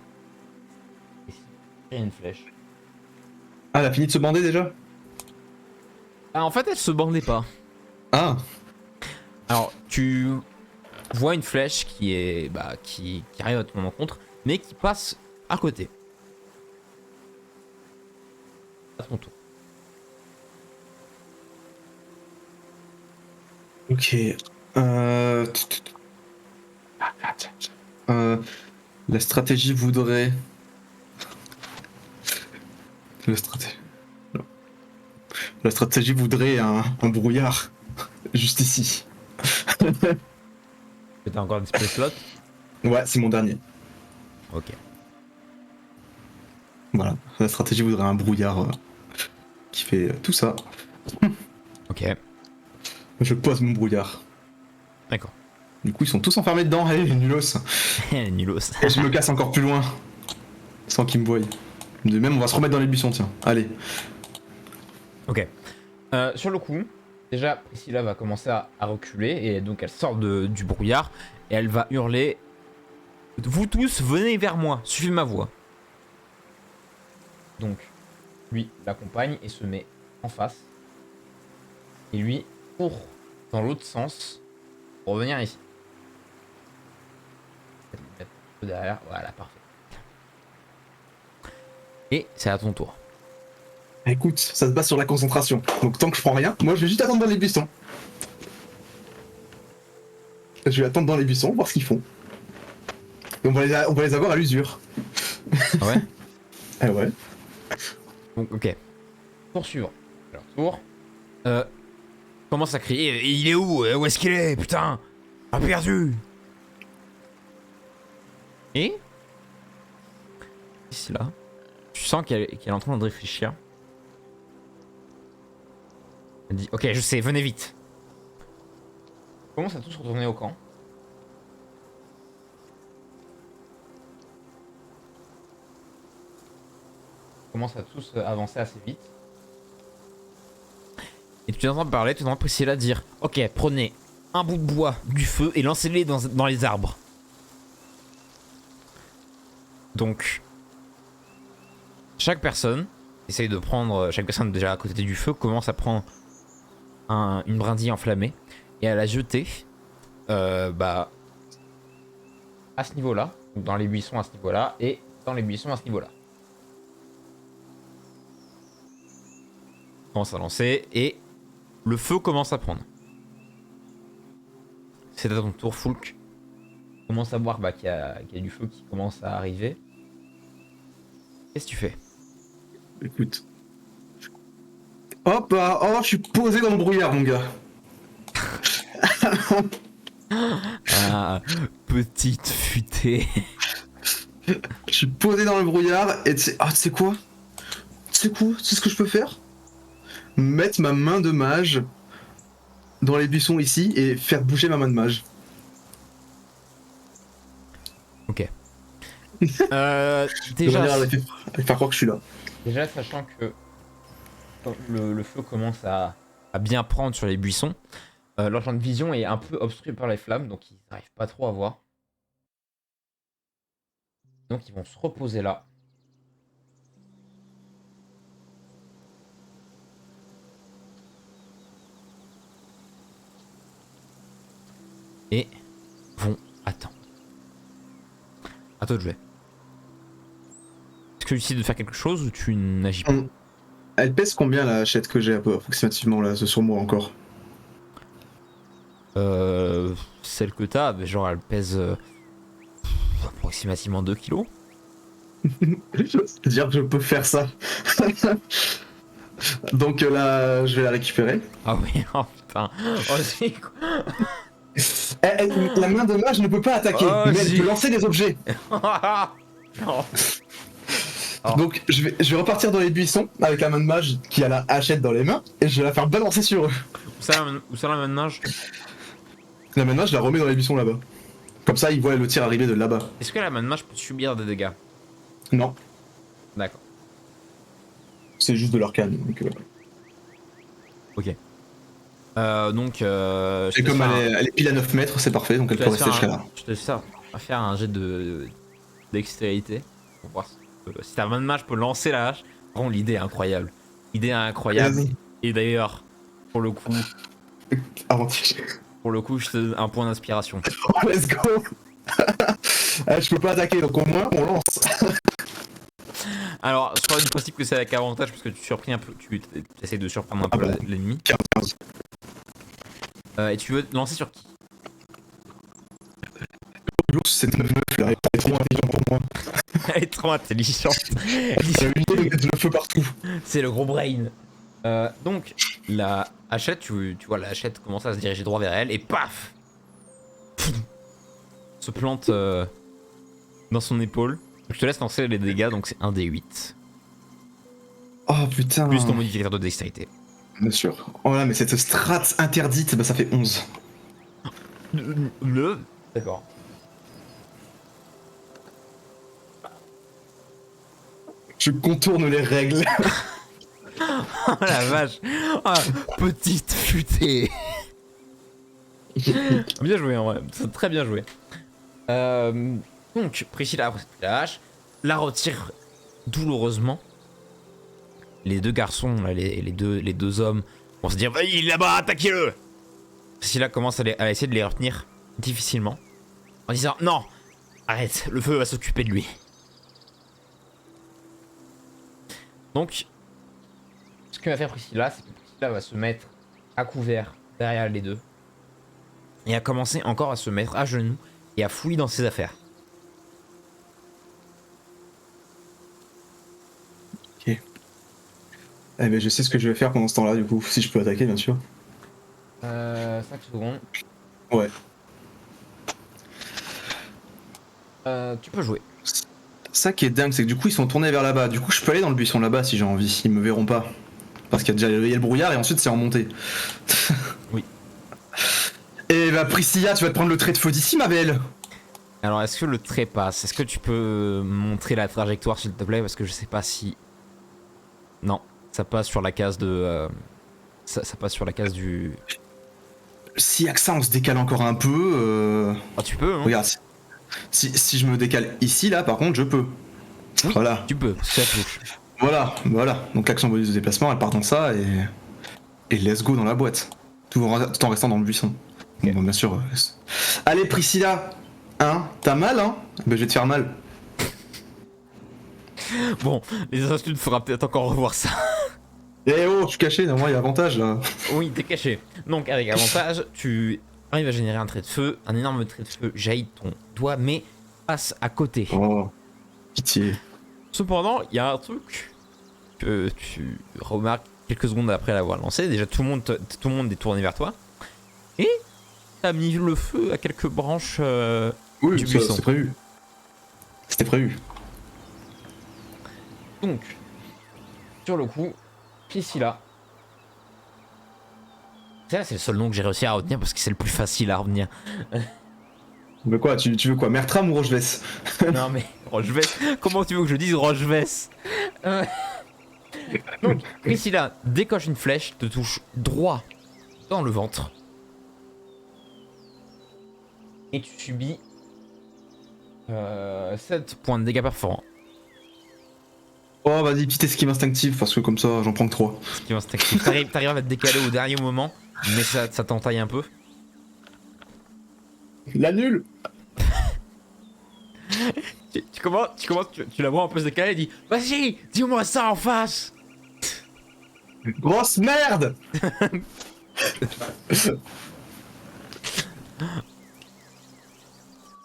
Et s'il tire une flèche. Ah, elle a fini de se bander déjà? Ah, en fait, elle se bandait pas. Ah, Alors, tu vois une flèche qui est qui arrive à ton encontre, mais qui passe à côté. À ton tour. ok. Euh... euh, La stratégie voudrait. La stratégie. La stratégie voudrait un brouillard. Juste ici. T'as encore un display slot. Ouais, c'est mon dernier. Ok. Voilà. La stratégie voudrait un brouillard qui fait tout ça. Ok. Je pose mon brouillard. D'accord. Du coup, ils sont tous enfermés dedans. Hey, nulos. Nulos. Et je me casse encore plus loin. Sans qu'ils me voient. De même, on va se remettre dans les buissons, tiens. Allez. Ok. Sur le coup, déjà, Priscilla va commencer à reculer et donc elle sort du brouillard et elle va hurler. Vous tous, venez vers moi, suivez ma voix. Donc, lui l'accompagne et se met en face. Et lui court dans l'autre sens pour revenir ici. Je vais le mettre un peu derrière, voilà, parfait. Et c'est à ton tour. Écoute, ça se base sur la concentration. Donc tant que je prends rien, moi je vais juste attendre dans les buissons. Je vais attendre dans les buissons, voir ce qu'ils font. Et on va les avoir à l'usure. Ah ouais. Ah ouais. Donc, ok. Tour suivant. Alors, tour. Commence à crier. Il est où? Où est-ce qu'il est? Putain! A perdu! Et? Ici, là. Tu sens qu'elle est en train de réfléchir. Elle dit, ok, je sais, venez vite. On commence à tous retourner au camp. commencent à tous avancer assez vite. Et tu entends parler, tu entends Priscilla dire ok, prenez un bout de bois, du feu et lancez-les dans les arbres. Donc, chaque personne essaye de prendre. Chaque personne déjà à côté du feu commence à prendre une brindille enflammée et à la jeter à ce niveau-là, dans les buissons à ce niveau-là et dans les buissons à ce niveau-là. Commence à lancer et le feu commence à prendre. C'est à ton tour, Foulk. Tu commences à voir qu'il y a du feu qui commence à arriver. Qu'est-ce que tu fais? Écoute. Hop, je suis posé dans le brouillard, mon gars. Ah, petite futée. Je suis posé dans le brouillard et tu sais quoi? Tu sais ce que je peux faire? Mettre ma main de mage dans les buissons ici et faire bouger ma main de mage. Ok. Déjà, faire croire que je suis là. Déjà, sachant que le feu commence à bien prendre sur les buissons, leur champ de vision est un peu obstrué par les flammes, donc ils n'arrivent pas trop à voir. Donc ils vont se reposer là. Et vont attendre. À toi de jouer. Est-ce que tu décides de faire quelque chose ou tu n'agis pas? Elle pèse combien la hachette que j'ai approximativement là, sur moi encore? Celle que t'as, genre elle pèse approximativement 2 kilos. C'est-à-dire que je peux faire ça. Donc là, je vais la récupérer. Ah oui, oh putain. Oh, c'est quoi? La main de mage ne peut pas attaquer, Oh, mais elle si. peut lancer des objets. Non. Oh. Donc je vais repartir dans les buissons avec la main de mage qui a la hachette dans les mains et je vais la faire balancer sur eux. Où ça la main de nage? La main de mage, je la remets dans les buissons là-bas. Comme ça, ils voient le tir arriver de là-bas. Est-ce que la main de mage peut subir des dégâts? Non, D'accord. c'est juste de l'arcane. Donc, Ok. et comme elle est pile à 9 mètres, c'est parfait, donc elle peut rester jusqu'à là. Je te laisse faire un jet de dextérité pour voir si ta main de mage peut lancer la hache. Vraiment, l'idée est incroyable. L'idée est incroyable. Vas-y. Et d'ailleurs, pour le coup, je te donne un point d'inspiration. Oh, let's go. Je peux pas attaquer, donc au moins on lance. Alors, je parle du principe que c'est avec avantage parce que tu surpris un peu, tu essaies de surprendre un peu l'ennemi. 15. Et tu veux lancer sur qui? L'ours, c'est 9 là, elle est trop intelligent pour moi. Elle est trop intelligente. J'ai l'unité de mettre le feu partout. C'est le gros brain. Donc, la hachette, tu vois, la hachette commence à se diriger droit vers elle et paf se plante dans son épaule. Je te laisse lancer les dégâts, donc c'est 1d8. Oh putain. Plus ton modificateur de dextérité. Bien sûr. Oh là, mais cette strat interdite, bah ça fait 11. D'accord. Je contourne les règles. Oh la vache. Ah, petite futée. Bien joué en vrai, c'est très bien joué. Donc Priscilla a pris la hache, la retire douloureusement. Les deux garçons, là, les deux hommes vont se dire il est là-bas, attaquez-le. Priscilla commence à essayer de les retenir difficilement en disant non, arrête, le feu va s'occuper de lui. Donc ce que va faire Priscilla, c'est que Priscilla va se mettre à couvert derrière les deux et à commencer encore à se mettre à genoux et à fouiller dans ses affaires. Ok. Eh ben je sais ce que je vais faire pendant ce temps-là, du coup, si je peux attaquer, bien sûr. 5 secondes. Ouais. Tu peux jouer. Ça qui est dingue, c'est que du coup, ils sont tournés vers là-bas. Du coup, je peux aller dans le buisson là-bas si j'ai envie. Ils me verront pas. Parce qu'il y a déjà le brouillard et ensuite c'est en montée. Oui. Et bah, Priscilla, tu vas te prendre le trait de feu d'ici, ma belle. Alors, est-ce que le trait passe? Est-ce que tu peux montrer la trajectoire, s'il te plaît? Parce que je sais pas si Non, ça passe sur la case de... ça passe sur la case du... Si Axa on se décale encore un peu... Ah, tu peux, hein. Regarde, si je me décale ici, là, par contre, je peux. Oui, Voilà. tu peux, c'est la touche. Voilà. Donc l'action bonus de déplacement, elle part dans ça et let's go dans la boîte. Tout en restant dans le buisson. Ok. Bon, bien sûr. Allez, Priscilla, hein, t'as mal, hein? Ben, je vais te faire mal. Bon, les insultes, faudra peut-être encore revoir ça. Eh oh, je suis caché, normalement il y a avantage là. Oui, t'es caché. Donc, avec avantage, tu arrives à générer un trait de feu. Un énorme trait de feu jaillit de ton doigt, mais passe à côté. Oh, pitié. Cependant, il y a un truc que tu remarques quelques secondes après l'avoir lancé. Déjà, tout le monde est tourné vers toi. Et t'as mis le feu à quelques branches Oui, du ça, buisson. c'était prévu. C'était prévu. Donc, sur le coup, Priscilla. Ça, c'est le seul nom que j'ai réussi à retenir parce que c'est le plus facile à retenir. Mais quoi, tu veux quoi, Mertram ou Rocheves? Non mais, Rochevesse, comment tu veux que je dise Rochevesse Donc, Priscilla décoche une flèche, te touche droit dans le ventre. Et tu subis 7 points de dégâts perforants. Oh, vas-y, petite esquive instinctive parce que comme ça j'en prends que 3. T'arrives à te décaler au dernier moment, mais ça t'entaille un peu. La nulle. Tu la vois un peu se décaler et dis vas-y, dis-moi ça en face. Grosse merde.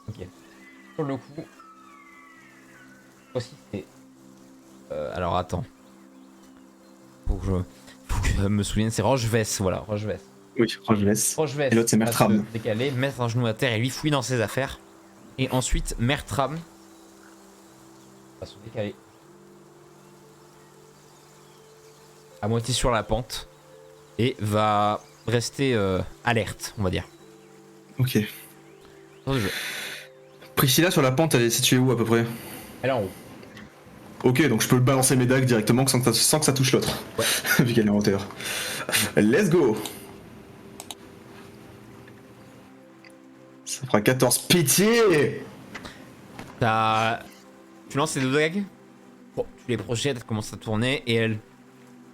Ok. Sur le coup, voici c'est. Alors attends. Faut que je me souvienne, c'est Rochevesse, voilà, Rochevesse. Oui, Rocheves. Rochevesse Et l'autre, c'est va Mertram. se décaler, mettre un genou à terre et lui fouiller dans ses affaires. Et ensuite, Mertram va se décaler à moitié sur la pente et va rester alerte, on va dire. Ok. Dans le jeu. Priscilla sur la pente, elle est située où à peu près? Elle est en haut. Ok, donc je peux balancer mes dagues directement sans que ça touche l'autre. Ouais. Vu qu'elle est en hauteur. Let's go. Ça fera 14. Pitié. Tu lances ces deux dagues. Bon, tu les projettes, elles commencent à tourner et elle.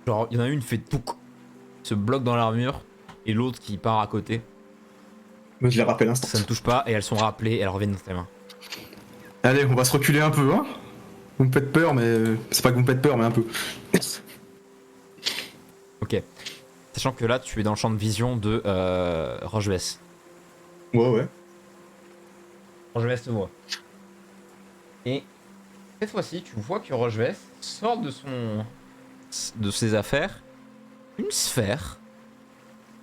Genre, il y en a une qui fait touc, se bloque dans l'armure et l'autre qui part à côté. Moi, je les rappelle instant. Ça ne touche pas et elles sont rappelées et elles reviennent dans tes mains. Allez, on va se reculer un peu, hein. Vous me faites peur, mais. C'est pas que vous me faites peur, mais un peu. Ok. Sachant que là, tu es dans le champ de vision de Rochevesse. Ouais. Rochevesse te voit. Et cette fois-ci, tu vois que Rochevesse sort de ses affaires une sphère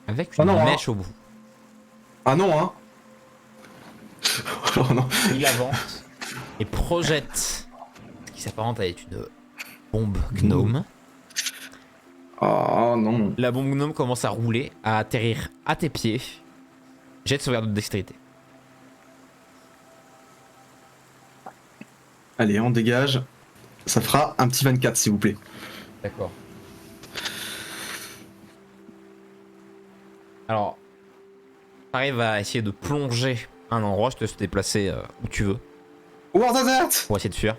avec une mèche au bout. Ah non, hein. Oh non. Il avance et projette ce qui s'apparente à être une bombe gnome. Ah non. La bombe gnome commence à rouler, à atterrir à tes pieds. Jet de sauvegarde de dextérité. Allez, on dégage. Ça fera un petit 24, s'il vous plaît. D'accord. Alors, t'arrives à essayer de plonger un endroit, je te laisse te déplacer où tu veux War that. pour essayer de fuir.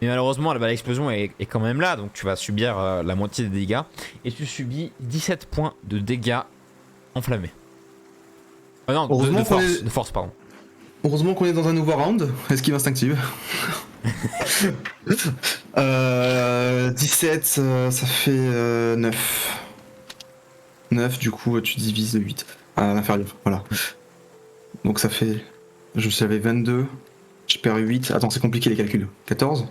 Mais malheureusement, l'explosion est quand même là, donc tu vas subir la moitié des dégâts. Et tu subis 17 points de dégâts enflammés. Non, de force, pardon. Heureusement qu'on est dans un nouveau round. Esquive instinctive. 17, ça fait 9. 9, du coup, tu divises de 8. À l'inférieur, voilà. Donc ça fait... Je savais 22. Je perds 8. Attends, c'est compliqué les calculs. 14?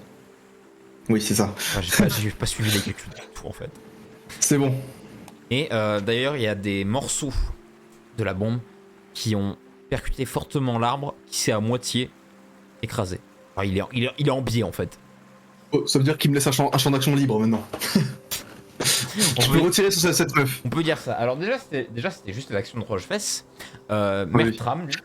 Oui, c'est ça. J'ai pas suivi les calculs du tout, en fait. C'est bon. Et d'ailleurs, il y a des morceaux de la bombe qui ont percuté fortement l'arbre, qui s'est à moitié écrasé. Enfin, il est en biais, en fait. Oh, ça veut dire qu'il me laisse un champ d'action libre maintenant. Je peux retirer sur cette meuf. On peut dire ça. Alors déjà c'était juste l'action de Rochefesse. Mertram, lui.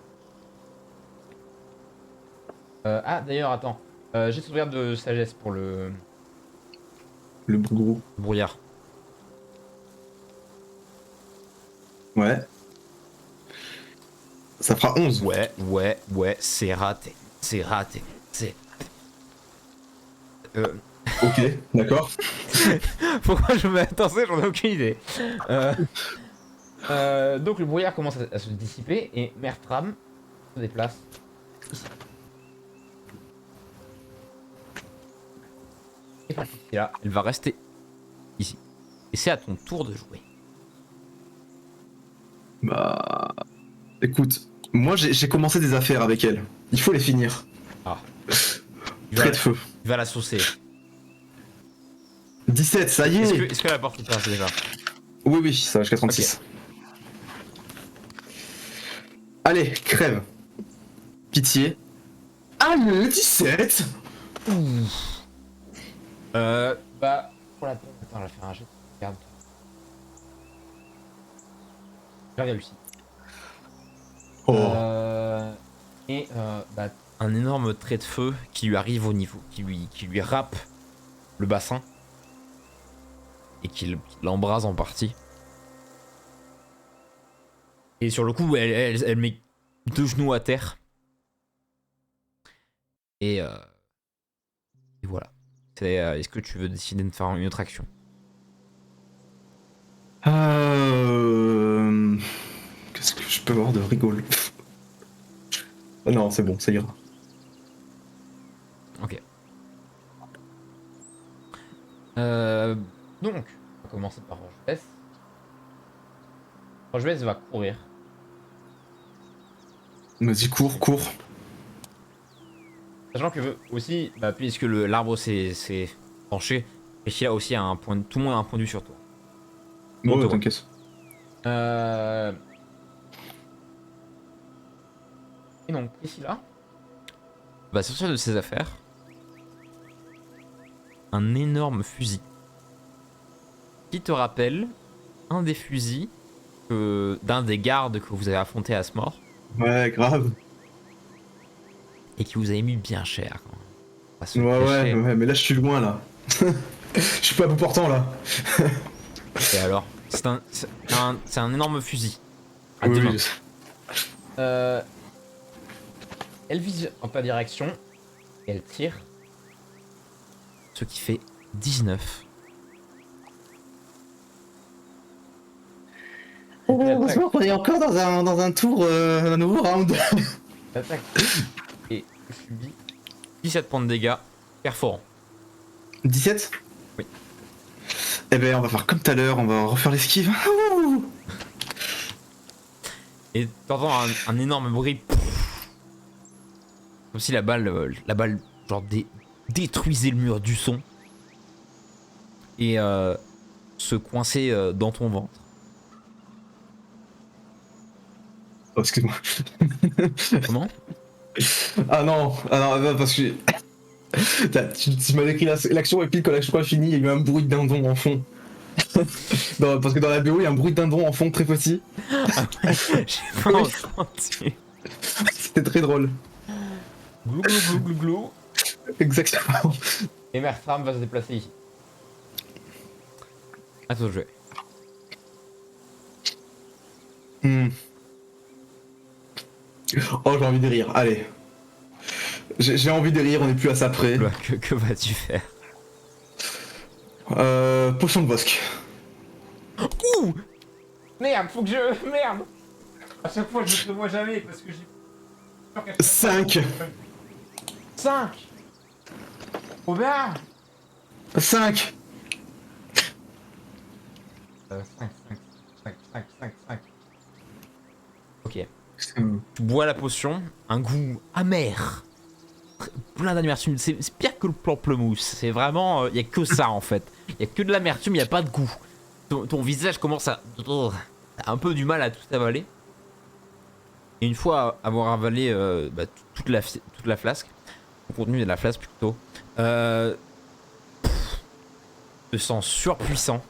Ah d'ailleurs attends. J'ai sauvegarde de sagesse pour le. le gros. Brouillard. Ouais. Ça fera 11. Ouais, c'est raté. C'est raté. C'est. Ok, d'accord. Pourquoi je me attends, j'en ai aucune idée. Donc le brouillard commence à se dissiper et Mertram se déplace ici. Et quand il est là, elle va rester ici. Et c'est à ton tour de jouer. Bah. Écoute, moi j'ai commencé des affaires avec elle. Il faut les finir. Ah. Trait de feu. Il va la saucer. 17, ça y est. Est-ce que la porte passe déjà? Oui, oui, ça va jusqu'à 36. Allez, crève. Pitié. Allez, 17. Bah, pour la peine, attends, elle va faire un jet. Regarde. J'ai réussi. Oh. Bah, un énorme trait de feu qui lui arrive au niveau, qui lui râpe le bassin et qui l'embrase en partie. Et sur le coup, elle met 2 genoux à terre. Et voilà. Est-ce que tu veux décider de faire une autre action? Qu'est-ce que je peux avoir de rigolo? Oh non, c'est bon, ça ira. Ok. Donc, on va commencer par Rochebesse. Rochebesse va courir. Vas-y, cours. Sachant que aussi, bah, puisque l'arbre s'est penché, et qu'il a aussi tout le monde a un point de vue sur toi. Ouais, t'inquiète. Et donc, ici là, va sortir de ses affaires un énorme fusil qui te rappelle un des fusils d'un des gardes que vous avez affronté à ce mort Ouais, grave. et qui vous avez mis bien cher. Quand même. On va se Ouais, cacher. mais là je suis loin là. Je suis pas à bout portant là. Et alors, c'est un énorme fusil. À Oui, deux oui, mains. je sais. Elle vise en ta direction et elle tire. Ce qui fait 19. Heureusement qu'on est encore dans un tour, un nouveau round. Attaque. Et subit 17 points de dégâts perforants. 17. Oui. Eh ben on va faire comme tout à l'heure, on va refaire l'esquive. Et t'entends un énorme bruit. Comme si la balle genre détruisait le mur du son. Et se coinçait dans ton ventre. Oh, excuse-moi. Comment? Ah non, parce que tu m'as décrit l'action et puis quand l'action a fini, il y a eu un bruit de dindon en fond. Parce que dans la BO, il y a un bruit de dindon en fond très petit. J'ai pas entendu. C'était très drôle. Glou glou glou glou glou. Exactement. Et Mertram va se déplacer ici. À toi de jouer. Oh, j'ai envie de rire, allez. J'ai envie de rire, on est plus à ça près. Que vas-tu faire? Potion de bosque. Ouh! Merde, faut que je. Merde! À chaque fois, je ne te vois jamais parce que j'ai. 5. 5! Robert! 5. 5. Ok. Tu bois la potion, un goût amer. Plein d'amertume. C'est pire que le pamplemousse. C'est vraiment. Il y a que ça en fait. Il y a que de l'amertume, il n'y a pas de goût. Ton visage commence à. T'as un peu du mal à tout avaler. Et une fois avoir avalé toute la flasque, le contenu de la flasque plutôt, te sens surpuissant.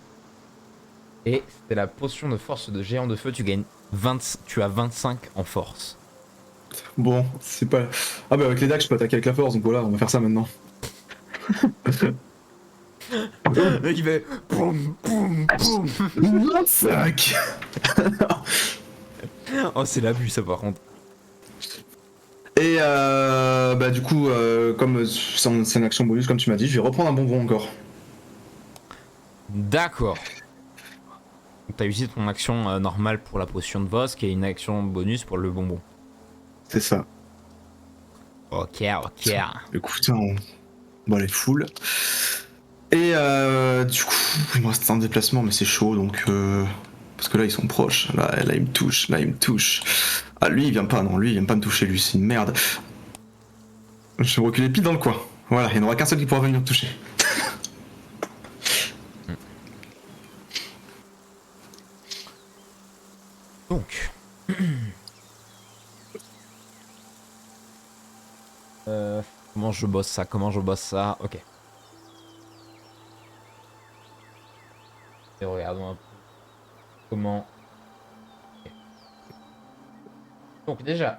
Et c'était la potion de force de géant de feu, tu as 25 en force. Bon, c'est pas... Ah bah avec les dagues, je peux attaquer avec la force, donc voilà, on va faire ça maintenant. Le mec il fait poum poum poum. 25. Oh c'est l'abus ça par contre. Et bah du coup, comme c'est une action bonus comme tu m'as dit, je vais reprendre un bonbon encore. D'accord. Donc t'as utilisé ton action normale pour la potion de Vosk et une action bonus pour le bonbon. C'est ça. Ok, ok. Écoute, on va aller full. Et du coup, il me reste un déplacement, mais c'est chaud donc. Parce que là ils sont proches. Là il me touche, là il me touche. Ah lui il vient pas, non lui il vient pas me toucher, lui c'est une merde. Je vais reculer pile dans le coin. Voilà, il n'y en aura qu'un seul qui pourra venir me toucher. Donc. Comment je bosse ça? Comment je bosse ça? Ok. Et regardons un peu. Comment. Ok. Donc déjà,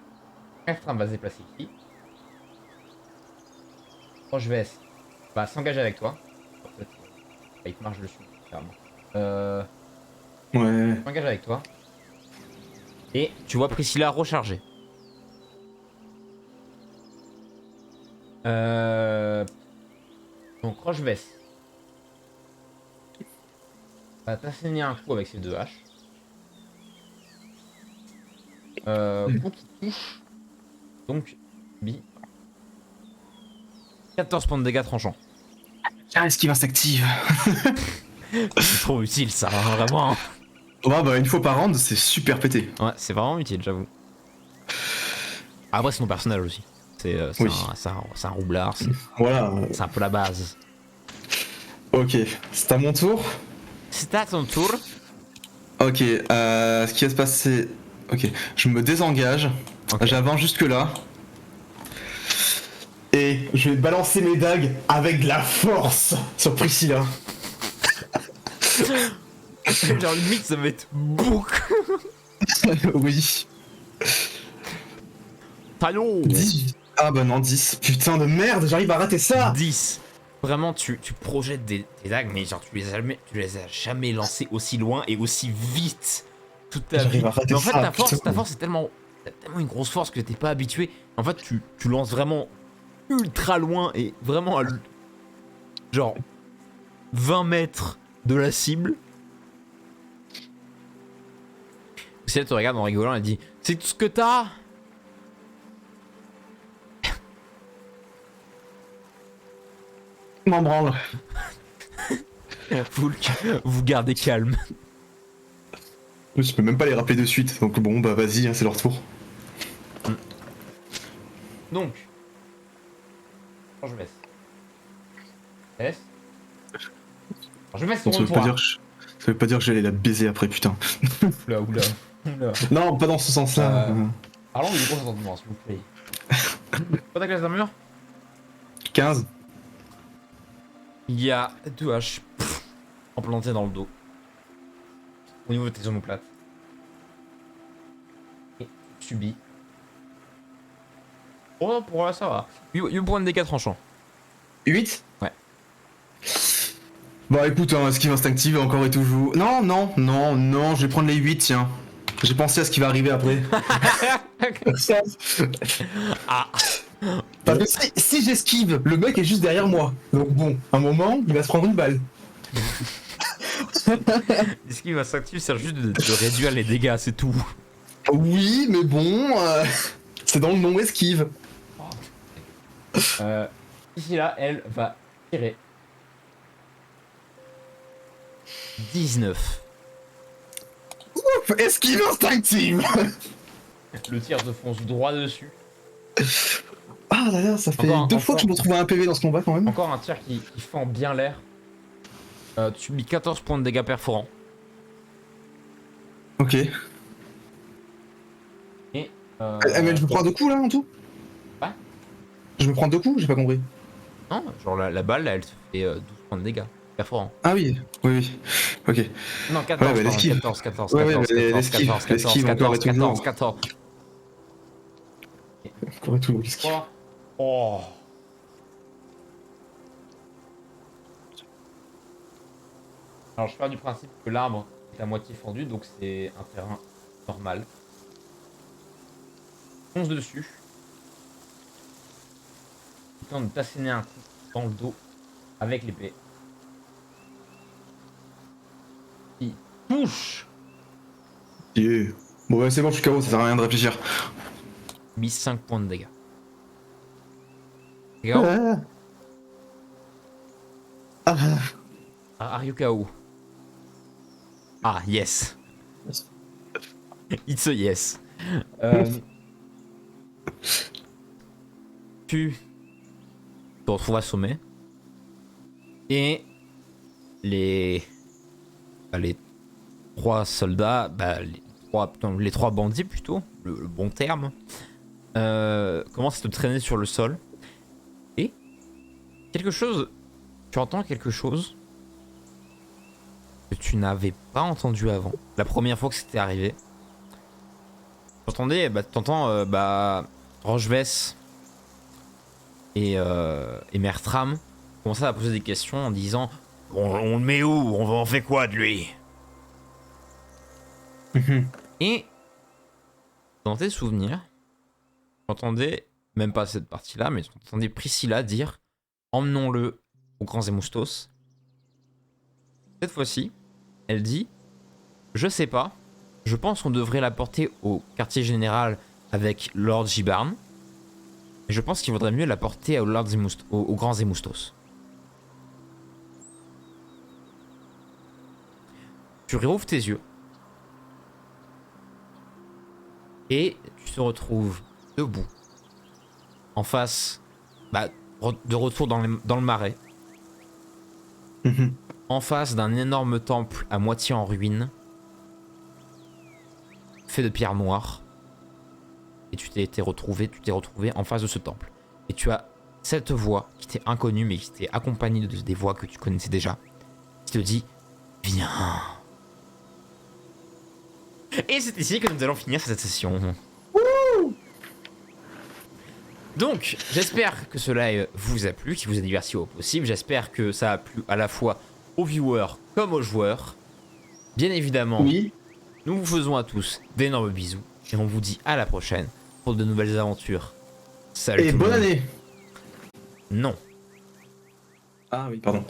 Astram va se déplacer ici. Rochevest va s'engager avec toi. En fait, il te marche dessus, clairement. Ouais. S'engage avec toi. Et tu vois Priscilla recharger. Donc Rochevest va t'asséner un coup avec ses deux haches. Coup qui touche. Donc, bi. 14 points de dégâts tranchants. Ah, esquive instinctive. C'est trop utile ça, hein, vraiment. Ouais, bah une fois par round, c'est super pété. Ouais, c'est vraiment utile, j'avoue. Après, c'est ton personnage aussi. Oui. C'est un roublard, Voilà. c'est un peu la base. Ok, c'est à mon tour. C'est à ton tour. Ok, ce qui va se passer. Ok, je me désengage. Ok. J'avance jusque là. Et je vais balancer mes dagues avec de la force sur Priscilla. Genre limite ça va être bouc. Oui. Talon. 10. Ah bah non, 10. Putain de merde, j'arrive à rater ça. 10. Vraiment, tu projettes des dagues, mais genre tu les as jamais lancées aussi loin et aussi vite toute ta vie. J'arrive à rater Mais en fait, ça, ta force putain. c'est tellement une grosse force que t'es pas habitué. En fait, tu lances vraiment ultra loin et vraiment à genre 20 mètres de la cible. Si elle te regarde en rigolant, elle dit: c'est tout ce que t'as? M'en branle. Vous gardez calme. Je peux même pas les rappeler de suite, donc bon bah vas-y, hein, c'est leur tour. Donc, quand je baisse. Laisse. Je baisse Donc, sur toi. ça veut pas dire que j'allais la baiser après, putain. Oula. Non, pas dans ce sens-là. Parlons du consentement, s'il vous plaît. Pas ta classe d'armure? 15. Il y a deux haches implantées dans le dos. Au niveau de tes omoplates. Et tu subis. Oh, pour là, ça va. 8 points de dégâts tranchants. 8. Ouais. Bah écoute, hein, esquive instinctive encore et toujours. Non, je vais prendre les 8, tiens. J'ai pensé à ce qui va arriver après. Ah. Parce que si j'esquive, le mec est juste derrière moi. Donc bon, un moment, il va se prendre une balle. Ce qui va s'activer, c'est juste de réduire les dégâts, c'est tout. Oui, mais bon, c'est dans le nom esquive. Ici là, elle va tirer 19. Ouf, esquive instinctive. Le tir se fonce droit dessus. Ah là là, ça fait deux fois que je me retrouve à un PV dans ce combat quand même. Encore un tir qui fend bien l'air. Tu subis 14 points de dégâts perforants. Ok. Et. Mais je me prends 2 coups là en tout? Ouais. Je me prends 2 coups? J'ai pas compris. Non, genre la balle, là, elle te fait 12 points de dégâts perforants. Ah oui, oui. Ok. Non, 14, ouais, bah, 14. Ouais, l'esquive encore et toujours. 14. Encore et toujours l'esquive. Oh. Alors je pars du principe que l'arbre est à moitié fendu, donc c'est un terrain normal. Fonce dessus. Il tente de t'asséner un coup dans le dos avec l'épée. Il touche. Yeah. Bon, ouais, c'est bon, je suis KO, ça sert à rien de réfléchir. Mis 5 points de dégâts. KO. Are you KO? Ah, yes. It's a yes. Tu te retrouves assommé. Et les trois soldats, les trois bandits plutôt, le bon terme, commencent à te traîner sur le sol. Et tu entends quelque chose que tu n'avais pas entendu avant. La première fois que c'était arrivé. T'entends Rochevesse et Mertram commencer à poser des questions en disant on le met où? On fait quoi de lui? Et dans tes souvenirs, j'entendais, même pas cette partie-là, mais j'entendais Priscilla dire emmenons-le aux Grands Émoustos. Cette fois-ci, elle dit je sais pas, je pense qu'on devrait la porter au quartier général avec Lord Gibarn. Et je pense qu'il vaudrait mieux la porter aux Grands Émoustos. Tu réouvres tes yeux. Et tu te retrouves debout. En face, de retour dans le marais. En face d'un énorme temple à moitié en ruine. Fait de pierre noire. Et tu t'es retrouvé en face de ce temple. Et tu as cette voix qui t'est inconnue mais qui t'est accompagnée des voix que tu connaissais déjà. Qui te dit viens. Et c'est ici que nous allons finir cette session. Donc, j'espère que cela vous a plu, qu'il vous a diverti au possible. J'espère que ça a plu à la fois aux viewers comme aux joueurs. Bien évidemment, Oui. nous vous faisons à tous d'énormes bisous. Et on vous dit à la prochaine pour de nouvelles aventures. Salut Et tout le bonne monde. année. Non. Ah oui, pardon.